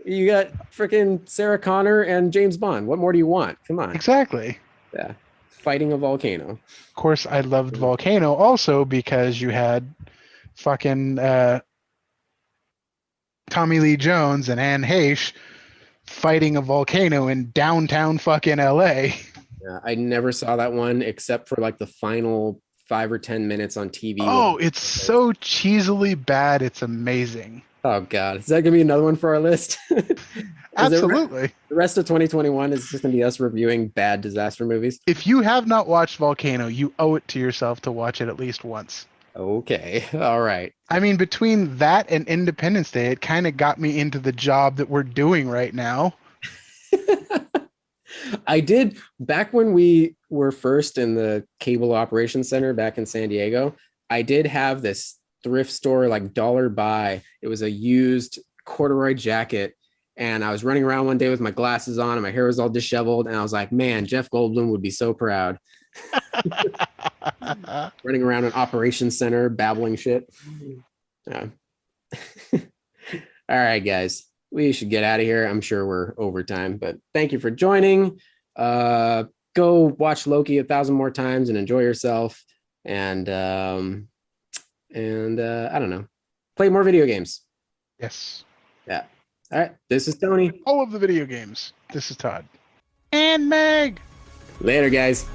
You got freaking Sarah Connor and James Bond. What more do you want? Come on. Exactly. Yeah. Fighting a volcano. Of course, I loved Volcano also because you had fucking Tommy Lee Jones and Anne Heche fighting a volcano in downtown fucking LA. Yeah, I never saw that one except for like the final 5 or 10 minutes on TV. Oh, it's so cheesily bad. It's amazing. Oh God, is that gonna be another one for our list? Absolutely. The rest of 2021 is just gonna be us reviewing bad disaster movies. If you have not watched Volcano, you owe it to yourself to watch it at least once. Okay, all right. I mean, between that and Independence Day, it kind of got me into the job that we're doing right now. I did back when we were first in the cable operations center back in San Diego. I did have this thrift store, like dollar buy. It was a used corduroy jacket. And I was running around one day with my glasses on and my hair was all disheveled. And I was like, man, Jeff Goldblum would be so proud. Running around an operations center, babbling shit. Yeah. All right, guys. We should get out of here. I'm sure we're over time, but thank you for joining. Go watch Loki 1,000 more times and enjoy yourself. And I don't know, play more video games. Yes. Yeah. All right. This is Tony. All of the video games. This is Todd. And Meg. Later, guys.